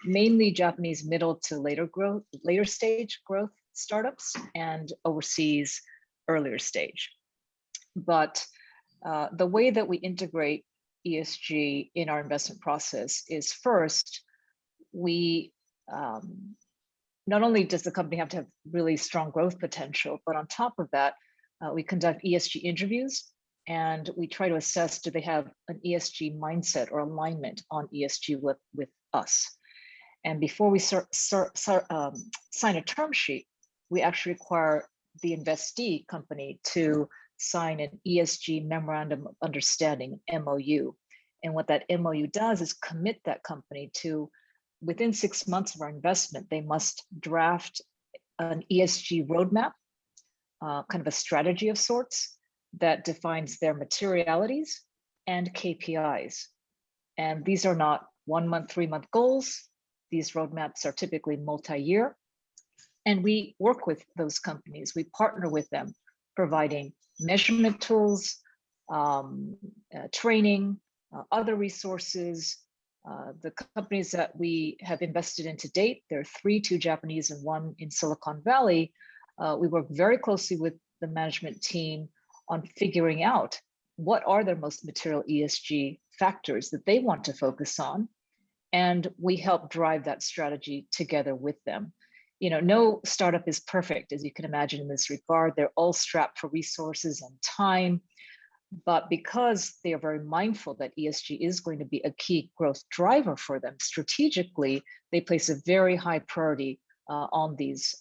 mainly Japanese middle to later stage growth startups and overseas earlier stage. But the way that we integrate ESG in our investment process is, first, we not only does the company have to have really strong growth potential, but on top of that, we conduct ESG interviews, and we try to assess, do they have an ESG mindset or alignment on ESG with us? And before we sign a term sheet, we actually require the investee company to sign an ESG memorandum of understanding, MOU. And what that MOU does is commit that company to, within 6 months of our investment, they must draft an ESG roadmap, kind of a strategy of sorts that defines their materialities and KPIs. And these are not 1 month, 3 month goals. These roadmaps are typically multi-year. And we work with those companies. We partner with them, providing measurement tools, training, other resources. The companies that we have invested in to date, there are 3, 2 Japanese and 1 in Silicon Valley. We work very closely with the management team on figuring out what are their most material ESG factors that they want to focus on. And we help drive that strategy together with them. No startup is perfect, as you can imagine in this regard. They're all strapped for resources and time. But because they are very mindful that ESG is going to be a key growth driver for them, strategically, they place a very high priority on this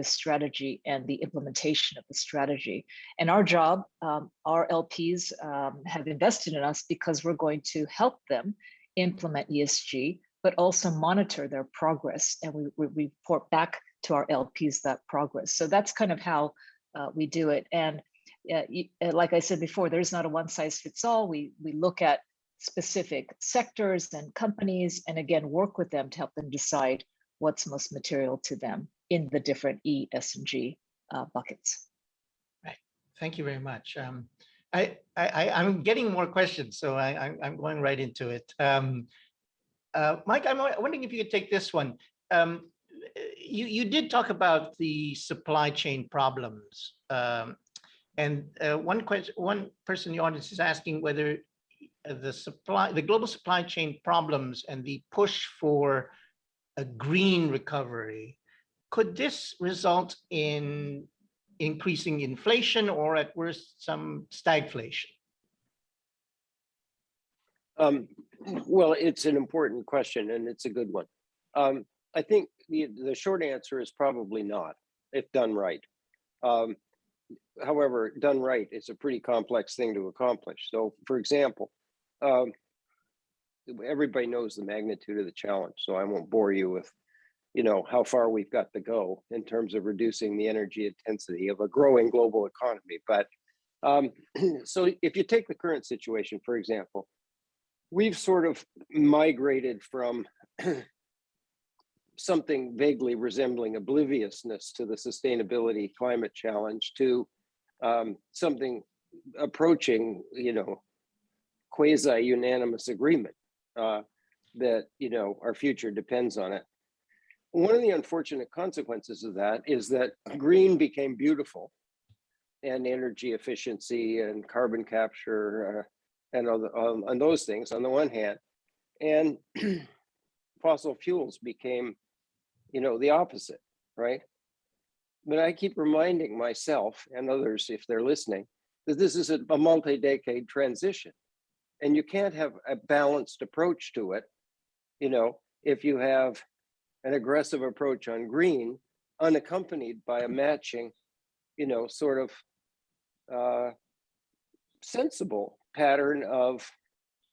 strategy and the implementation of the strategy. And our job, our LPs have invested in us because we're going to help them implement ESG, but also monitor their progress, and we report back to our LPs that progress. So that's kind of how we do it. And like I said before, there's not a one size fits all. We look at specific sectors and companies, and again, work with them to help them decide what's most material to them in the different E, S, and G buckets. Right. Thank you very much. I'm getting more questions, so I'm going right into it. Mike, I'm wondering if you could take this one. You did talk about the supply chain problems. And one person in the audience is asking whether the global supply chain problems and the push for a green recovery, could this result in increasing inflation or at worst some stagflation? Well, it's an important question and it's a good one. I think the short answer is probably not, if done right. However, done right, it's a pretty complex thing to accomplish. So, for example, everybody knows the magnitude of the challenge, so I won't bore you with, how far we've got to go in terms of reducing the energy intensity of a growing global economy. But so if you take the current situation, for example, we've sort of migrated from something vaguely resembling obliviousness to the sustainability climate challenge to something approaching, quasi-unanimous agreement that, our future depends on it. One of the unfortunate consequences of that is that green became beautiful, and energy efficiency and carbon capture and on those things on the one hand, and fossil fuels became, the opposite, right? But I keep reminding myself and others, if they're listening, that this is a multi-decade transition, and you can't have a balanced approach to it, if you have an aggressive approach on green unaccompanied by a matching, sort of sensible pattern of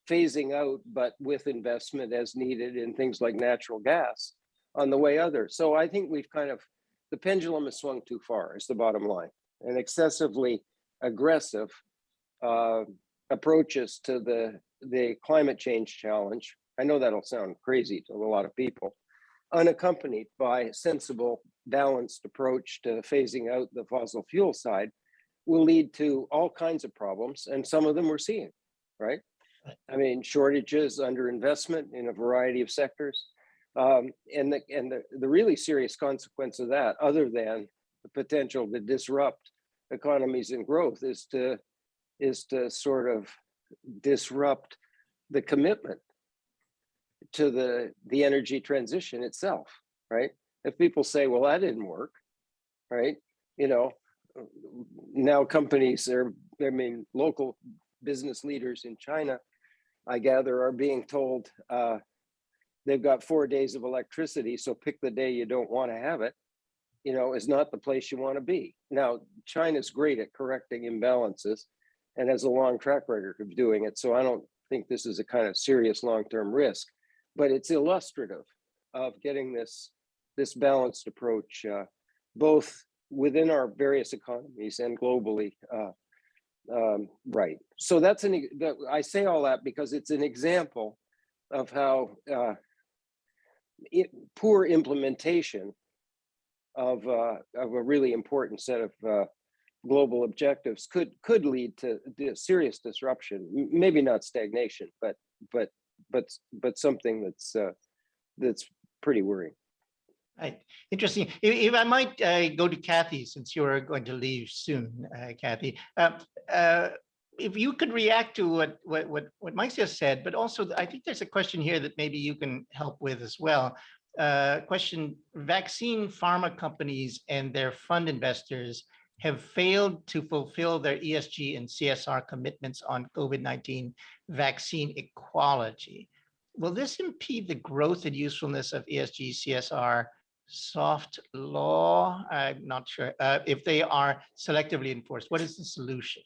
phasing out, but with investment as needed in things like natural gas on the way other. So I think the pendulum has swung too far is the bottom line, and excessively aggressive approaches to the climate change challenge. I know that'll sound crazy to a lot of people, unaccompanied by a sensible, balanced approach to phasing out the fossil fuel side will lead to all kinds of problems. And some of them we're seeing, right? I mean, shortages, underinvestment in a variety of sectors. And the really serious consequence of that, other than the potential to disrupt economies and growth, is to sort of disrupt the commitment to the energy transition itself, right? If people say, well, that didn't work, right? Now companies local business leaders in China, I gather, are being told they've got 4 days of electricity, so pick the day you don't want to have it, is not the place you want to be. Now, China's great at correcting imbalances and has a long track record of doing it. So I don't think this is a kind of serious long-term risk, but it's illustrative of getting this balanced approach, both within our various economies and globally, right. So I say all that because it's an example of how poor implementation of a really important set of global objectives could lead to serious disruption. Maybe not stagnation, but something that's pretty worrying. Right. Interesting. If I might go to Kathy, since you're going to leave soon, Kathy. If you could react to what Mike just said, but also I think there's a question here that maybe you can help with as well. Question: vaccine pharma companies and their fund investors have failed to fulfill their ESG and CSR commitments on COVID-19 vaccine equality. Will this impede the growth and usefulness of ESG, CSR soft law? I'm not sure if they are selectively enforced. What is the solution?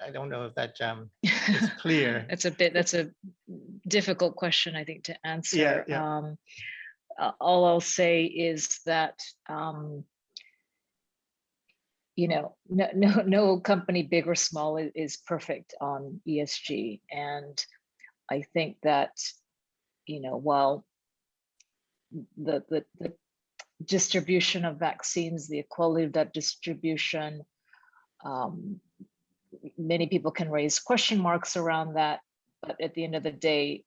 I don't know if that is clear. That's a difficult question, I think, to answer. Yeah. All I'll say is that no company, big or small, is perfect on ESG, and I think that while the distribution of vaccines, the equality of that distribution, many people can raise question marks around that, but at the end of the day,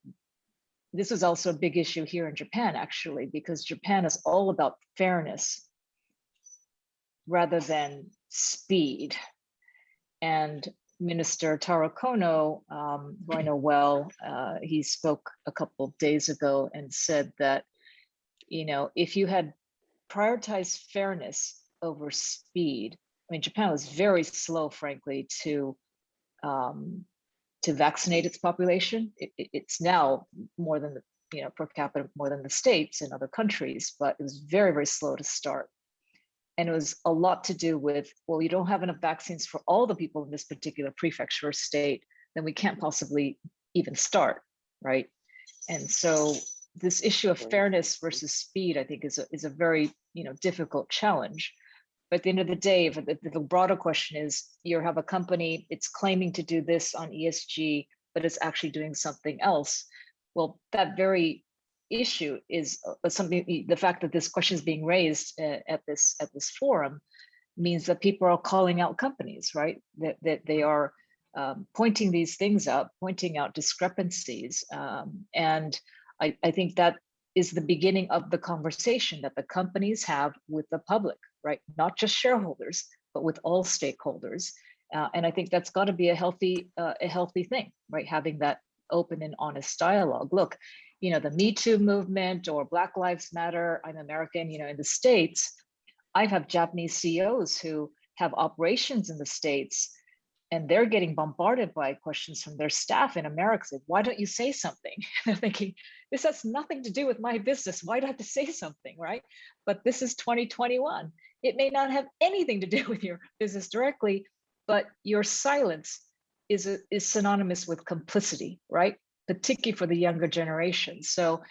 this is also a big issue here in Japan, actually, because Japan is all about fairness rather than speed. And Minister Taro Kono, who I know well, he spoke a couple of days ago and said that, if you had prioritized fairness over speed, I mean, Japan was very slow, frankly, to vaccinate its population. It's now more than per capita more than the States and other countries, but it was very, very slow to start. And it was a lot to do with, well, you don't have enough vaccines for all the people in this particular prefecture or state, then we can't possibly even start, right? And so this issue of fairness versus speed, I think, is a very difficult challenge. But at the end of the day, if the broader question is, you have a company, it's claiming to do this on ESG, but it's actually doing something else. Well, that very issue is something. The fact that this question is being raised at this forum means that people are calling out companies, right? That they are pointing these things out, pointing out discrepancies, and I think that is the beginning of the conversation that the companies have with the public, right? Not just shareholders, but with all stakeholders. And I think that's got to be a healthy thing, right? Having that open and honest dialogue. Look, the Me Too movement or Black Lives Matter, I'm American, in the States, I have Japanese CEOs who have operations in the States, and they're getting bombarded by questions from their staff in America. Like, why don't you say something? They're thinking, this has nothing to do with my business. Why do I have to say something, right? But this is 2021. It may not have anything to do with your business directly, but your silence is synonymous with complicity, right? Particularly for the younger generation. So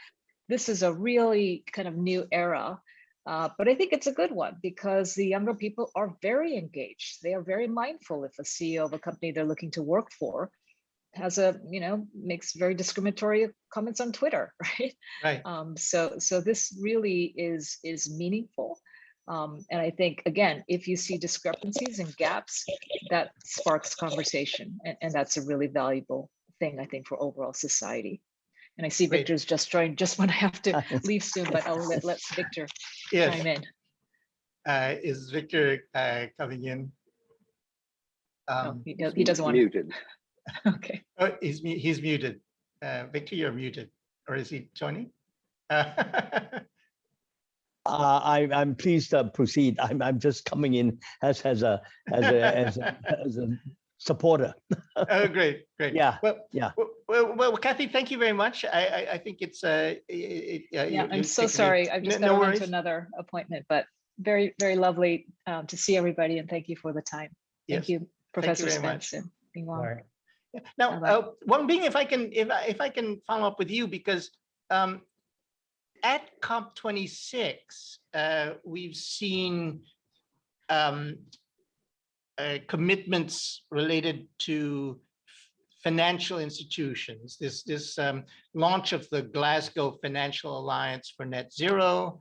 this is a really kind of new era, but I think it's a good one because the younger people are very engaged. They are very mindful if a CEO of a company they're looking to work for has makes very discriminatory comments on Twitter, right? Right. So this really is meaningful. And I think, again, if you see discrepancies and gaps, that sparks conversation. And that's a really valuable thing, I think, for overall society. And I see Great. Victor's just joined just when I have to leave soon, but I'll let Victor chime in. Is Victor coming in? No, he doesn't want muted. Okay. Oh, he's muted. Victor, you're muted. Or is he joining? I'm pleased to proceed. I'm just coming in as a supporter. Oh, great. Yeah. Well, Kathy, thank you very much. I think it's I'm so sorry. I've just got to run to another appointment, but very, very lovely to see everybody, and thank you for the time. Thank you, Professor Spence and Wang. Right. Now, Wang Bing, if I can follow up with you, because at COP26, we've seen commitments related to financial institutions. This launch of the Glasgow Financial Alliance for Net Zero,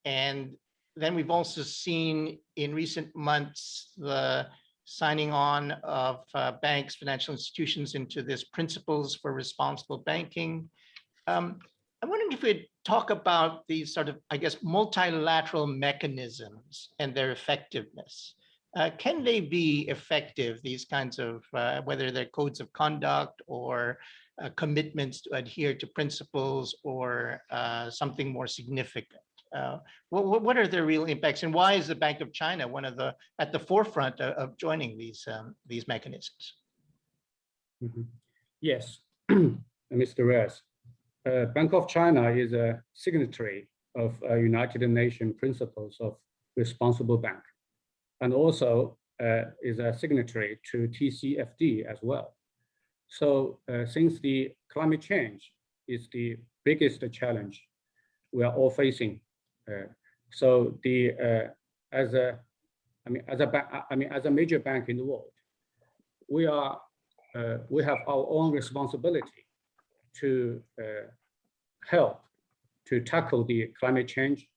and then we've also seen in recent months the signing on of banks, financial institutions into this Principles for Responsible Banking. I'm wondering if we'd talk about these sort of, I guess, multilateral mechanisms and their effectiveness. Can they be effective, these kinds of, whether they're codes of conduct or commitments to adhere to principles or something more significant? What are their real impacts, and why is the Bank of China at the forefront of joining these mechanisms? Mm-hmm. Yes, Mr. Reyes. Bank of China is a signatory of United Nations Principles of Responsible Bank, and also is a signatory to TCFD as well. So since the climate change is the biggest challenge we are all facing, so as a major bank in the world, we have our own responsibility to help to tackle the climate change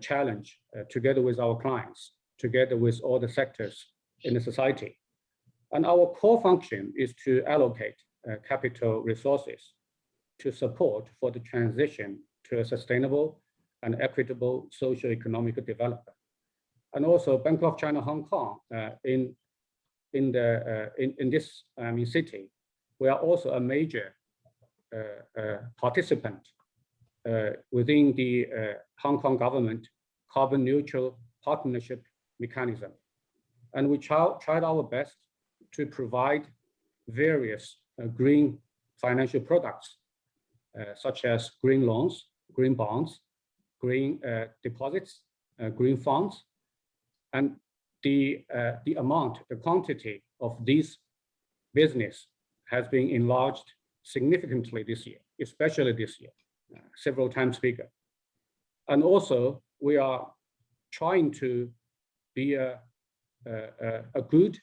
challenge together with our clients, together with all the sectors in the society. And our core function is to allocate capital resources to support for the transition to a sustainable and equitable socio-economic development. And also Bank of China Hong Kong in in this city, we are also a major participant within the Hong Kong government carbon neutral partnership mechanism. And we tried our best to provide various green financial products, such as green loans, green bonds, green deposits, green funds. And the amount, the quantity of these business has been enlarged significantly this year, especially this year, several times bigger. And also, we are trying to be a good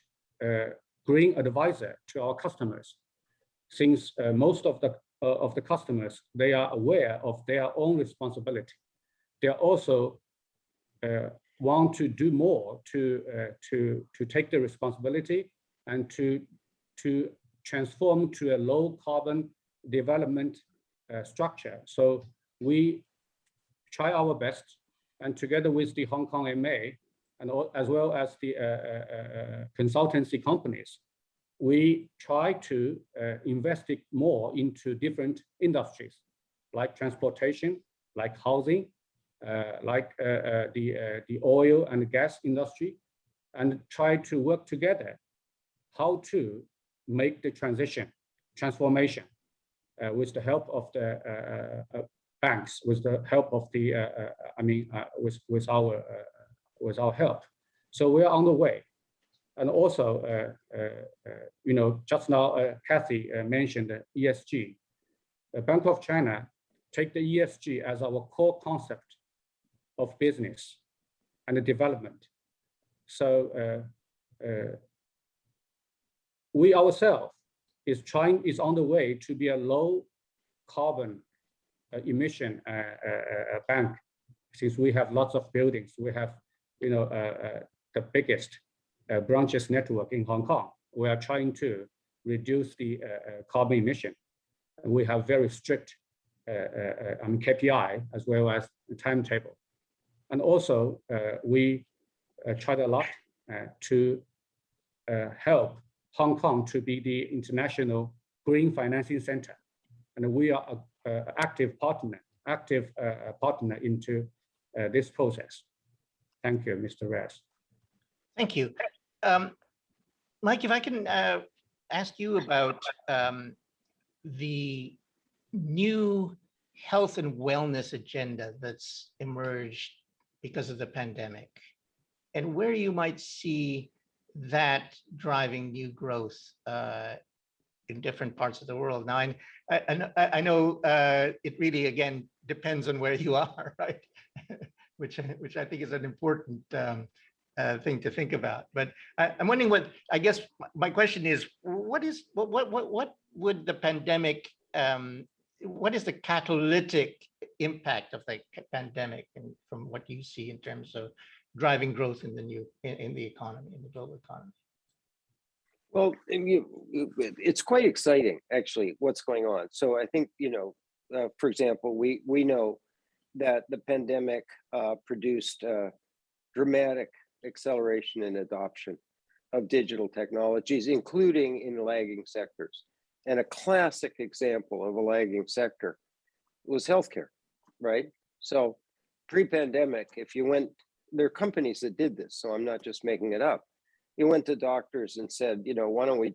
green advisor to our customers, since most of the customers, they are aware of their own responsibility. They also want to do more to take the responsibility and to transform to a low carbon development structure. So we try our best, and together with the Hong Kong MA, and as well as the consultancy companies, we try to invest more into different industries, like transportation, like housing, like the oil and gas industry, and try to work together how to make the transformation with the help of the banks, with the help of the with our help. So we are on the way. And also, just now, Kathy mentioned ESG. The Bank of China take the ESG as our core concept of business and development. So we ourselves is on the way to be a low carbon emission bank, since we have lots of buildings. We have, the biggest branches network in Hong Kong. We are trying to reduce the carbon emission. And we have very strict KPI as well as the timetable. And also, we tried a lot to help Hong Kong to be the international green financing center. And we are an active partner into this process. Thank you, Mr. Reyes. Thank you. Mike, if I can ask you about the new health and wellness agenda that's emerged because of the pandemic, and where you might see that driving new growth in different parts of the world. Now, I know it really, again, depends on where you are, right? which I think is an important thing to think about. But I'm wondering I guess my question is, what would the pandemic, what is the catalytic impact of the pandemic, and from what you see in terms of driving growth in the economy, in the global economy? Well, it's quite exciting, actually, what's going on. So I think, for example, we know that the pandemic produced dramatic acceleration in adoption of digital technologies, including in lagging sectors. And a classic example of a lagging sector was healthcare, right? So pre-pandemic, if you went, there are companies that did this, so I'm not just making it up. You went to doctors and said, why don't we,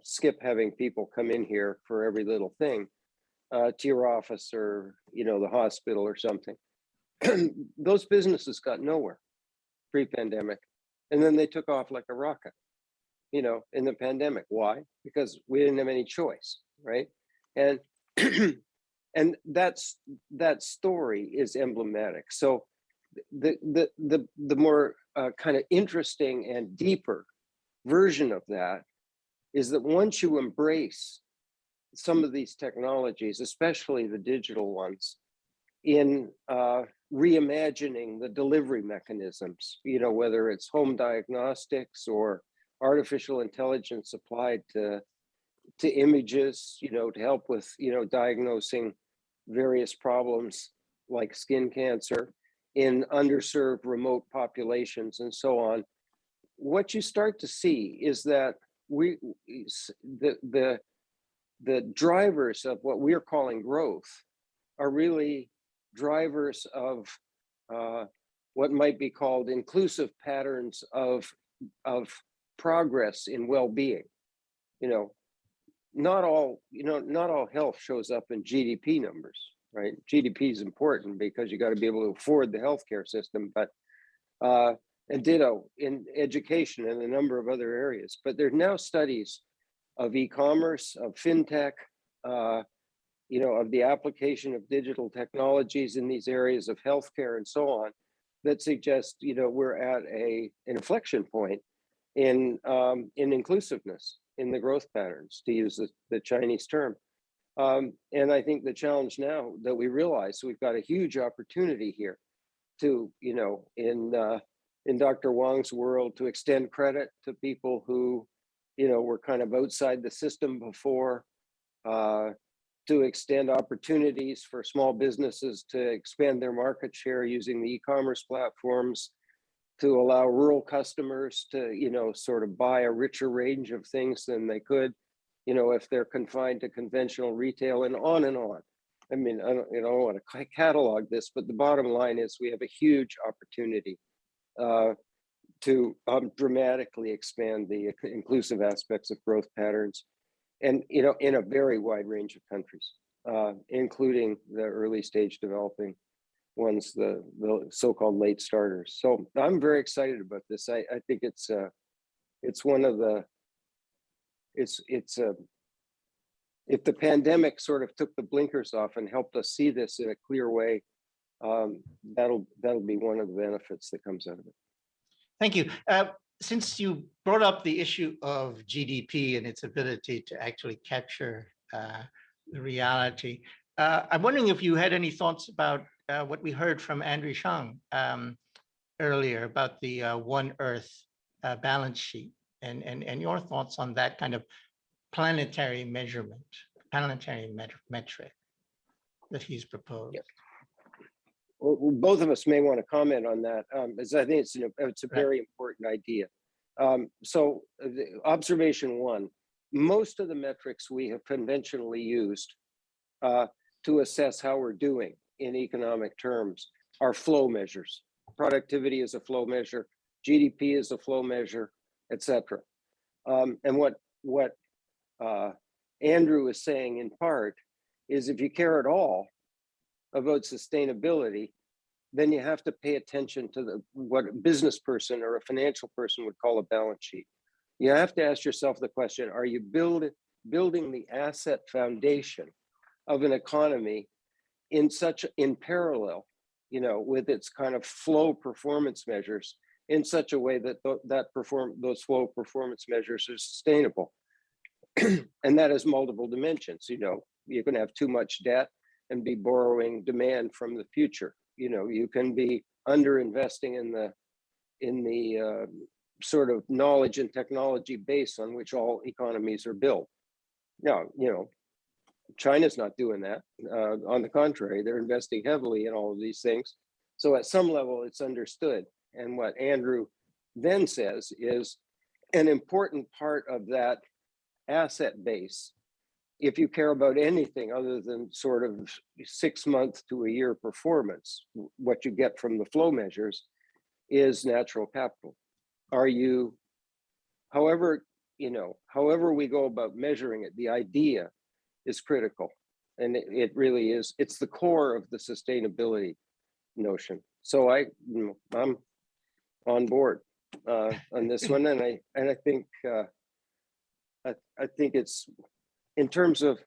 skip having people come in here for every little thing to your office or, the hospital or something. Those businesses got nowhere pre-pandemic. And then they took off like a rocket, in the pandemic. Why? Because we didn't have any choice, right? And and that story is emblematic. So the more kind of interesting and deeper version of that is that once you embrace some of these technologies, especially the digital ones, in reimagining the delivery mechanisms, whether it's home diagnostics or artificial intelligence applied to images, to help with, diagnosing various problems like skin cancer in underserved remote populations and so on. what you start to see is that the drivers of what we're calling growth are really drivers of what might be called inclusive patterns of progress in well-being. Not all health shows up in GDP numbers, right? GDP is important because you got to be able to afford the healthcare system, but and ditto in education and a number of other areas. But there's now studies of e-commerce, of fintech, of the application of digital technologies in these areas of healthcare and so on, that suggest we're at an inflection point in inclusiveness in the growth patterns, to use the Chinese term. And I think the challenge now that we realize, we've got a huge opportunity here to, in Dr. Wang's world, to extend credit to people who, were kind of outside the system before, to extend opportunities for small businesses to expand their market share using the e-commerce platforms, to allow rural customers to, sort of buy a richer range of things than they could, if they're confined to conventional retail, and on and on. I mean, I don't want to catalog this, but the bottom line is we have a huge opportunity to dramatically expand the inclusive aspects of growth patterns, and in a very wide range of countries, including the early stage developing ones, the so-called late starters. So I'm very excited about this. I think it's one of the, if the pandemic sort of took the blinkers off and helped us see this in a clear way, that'll be one of the benefits that comes out of it. Thank you. Since you brought up the issue of GDP and its ability to actually capture the reality, I'm wondering if you had any thoughts about what we heard from Andrew Shang earlier about the One Earth balance sheet, and your thoughts on that kind of planetary measurement, planetary metric that he's proposed. Yep. Well, both of us may want to comment on that, because I think it's a very important idea. So observation one, most of the metrics we have conventionally used to assess how we're doing in economic terms are flow measures. Productivity is a flow measure, GDP is a flow measure, etc. And what Andrew is saying in part is, if you care at all about sustainability, then you have to pay attention to what a business person or a financial person would call a balance sheet. You have to ask yourself the question, are you building the asset foundation of an economy in parallel, with its kind of flow performance measures, in such a way that those flow performance measures are sustainable? And that has multiple dimensions. You can have too much debt and be borrowing demand from the future. You can be under investing in the sort of knowledge and technology base on which all economies are built. Now, China's not doing that. On the contrary, they're investing heavily in all of these things. So at some level, it's understood. And what Andrew then says is an important part of that asset base, if you care about anything other than sort of 6 month to a year performance, what you get from the flow measures is natural capital. Are you, however we go about measuring it, the idea is critical. And it really is, it's the core of the sustainability notion. So I'm on board on this one. And I think it's, in terms of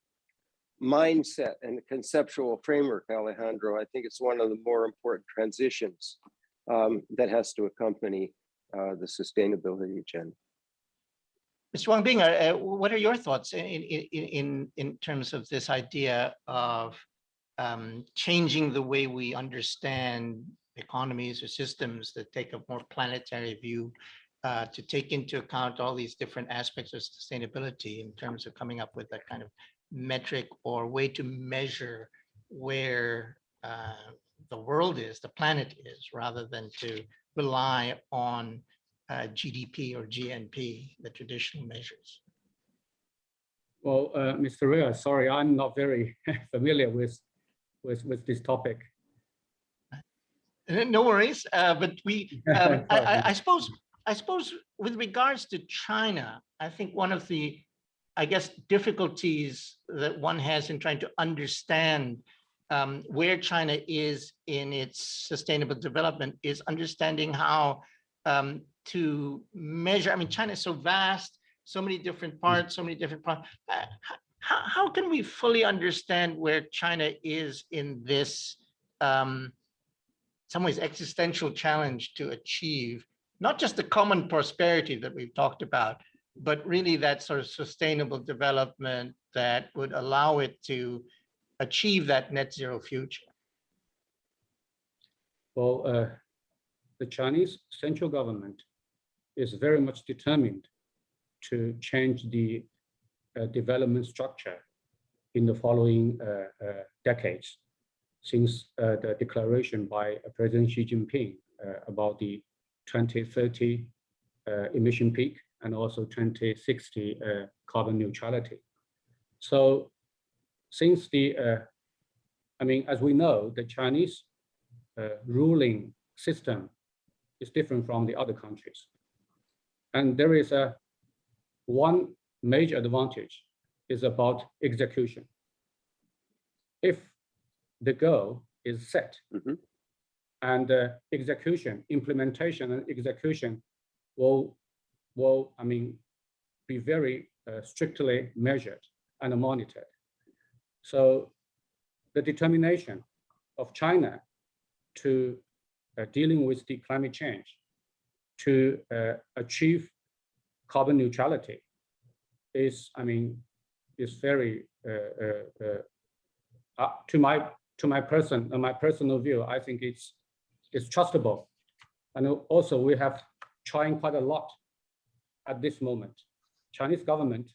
mindset and the conceptual framework, Alejandro, I think it's one of the more important transitions that has to accompany the sustainability agenda. Mr. Wang Bing, what are your thoughts in terms of this idea of changing the way we understand economies or systems that take a more planetary view, to take into account all these different aspects of sustainability in terms of coming up with that kind of metric or way to measure where the world is, the planet is, rather than to rely on GDP or GNP, the traditional measures? Well, Mr. Reyes, sorry, I'm not very familiar with this topic. No worries, but we, I suppose with regards to China, I think one of the, I guess, difficulties that one has in trying to understand where China is in its sustainable development is understanding how to measure. I mean, China is so vast, so many different parts, how can we fully understand where China is in this, some ways, existential challenge to achieve not just the common prosperity that we've talked about, but really that sort of sustainable development that would allow it to achieve that net zero future? Well, the Chinese central government is very much determined to change the development structure in the following decades, since the declaration by President Xi Jinping about the 2030 emission peak and also 2060 carbon neutrality. So since the, I mean, as we know, the Chinese ruling system is different from the other countries. And there is one major advantage is about execution. If the goal is set and execution, implementation and execution will I mean, be very strictly measured and monitored. So the determination of China to dealing with the climate change, to achieve carbon neutrality is, I mean, is very, to my personal view, I think it's trustable. And also we have trying quite a lot at this moment. Chinese government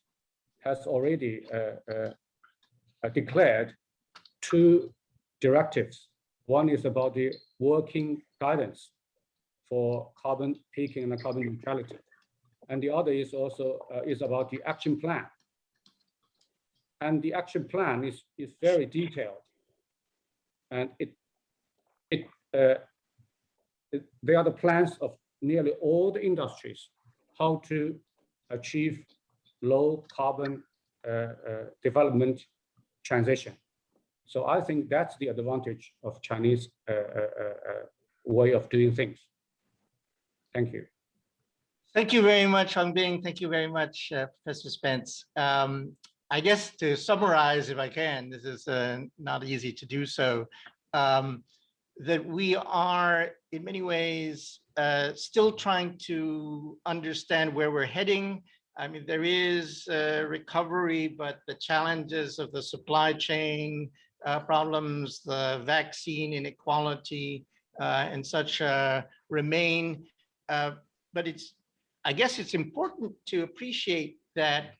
has already declared 2 directives. One is about the working guidance for carbon peaking and carbon neutrality. And the other is also is about the action plan. And the action plan is very detailed. And they are the plans of nearly all the industries, how to achieve low carbon development transition. So I think that's the advantage of Chinese way of doing things. Thank you. Thank you very much, Wang Bing. Thank you very much, Professor Spence. I guess to summarize, if I can, this is not easy to do so, that we are in many ways still trying to understand where we're heading. I mean, there is recovery, but the challenges of the supply chain problems, the vaccine inequality and such remain. But I guess it's important to appreciate that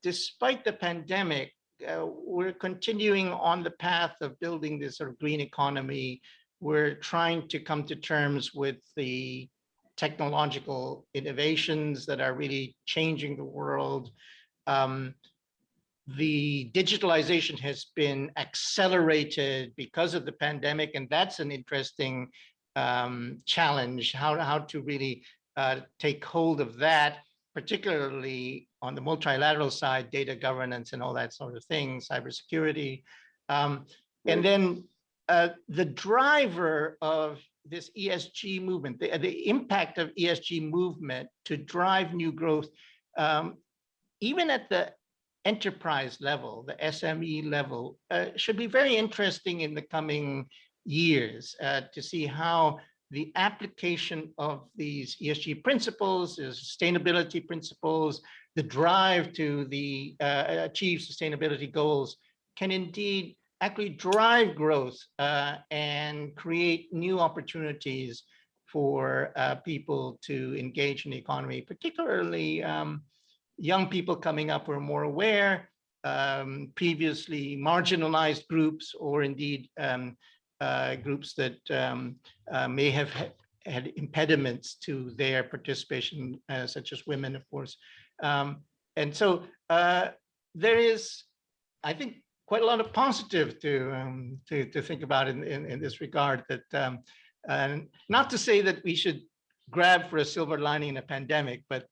despite the pandemic, we're continuing on the path of building this sort of green economy. We're trying to come to terms with the technological innovations that are really changing the world. The digitalization has been accelerated because of the pandemic, and that's an interesting challenge, how to really take hold of that, particularly on the multilateral side, data governance and all that sort of thing, cybersecurity. And then the driver of this ESG movement, the impact of ESG movement to drive new growth, even at the enterprise level, the SME level, should be very interesting in the coming years to see how the application of these ESG principles, sustainability principles, the drive to the achieve sustainability goals can indeed actually drive growth and create new opportunities for people to engage in the economy, particularly young people coming up who are more aware, previously marginalized groups, or indeed groups that may have had impediments to their participation, such as women, of course. And so there is, I think, quite a lot of positive to think about in this regard. That not to say that we should grab for a silver lining in a pandemic, but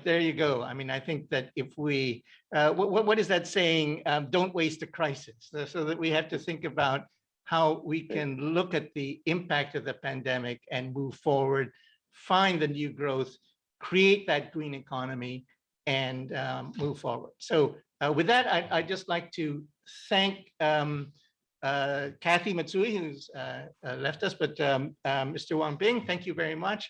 there you go. I mean, I think that if we, what is that saying? Don't waste a crisis. So that we have to think about how we can look at the impact of the pandemic and move forward, find the new growth, create that green economy, and move forward. So with that, I'd just like to thank Kathy Matsui, who's left us, but Mr. Wang Bing, thank you very much.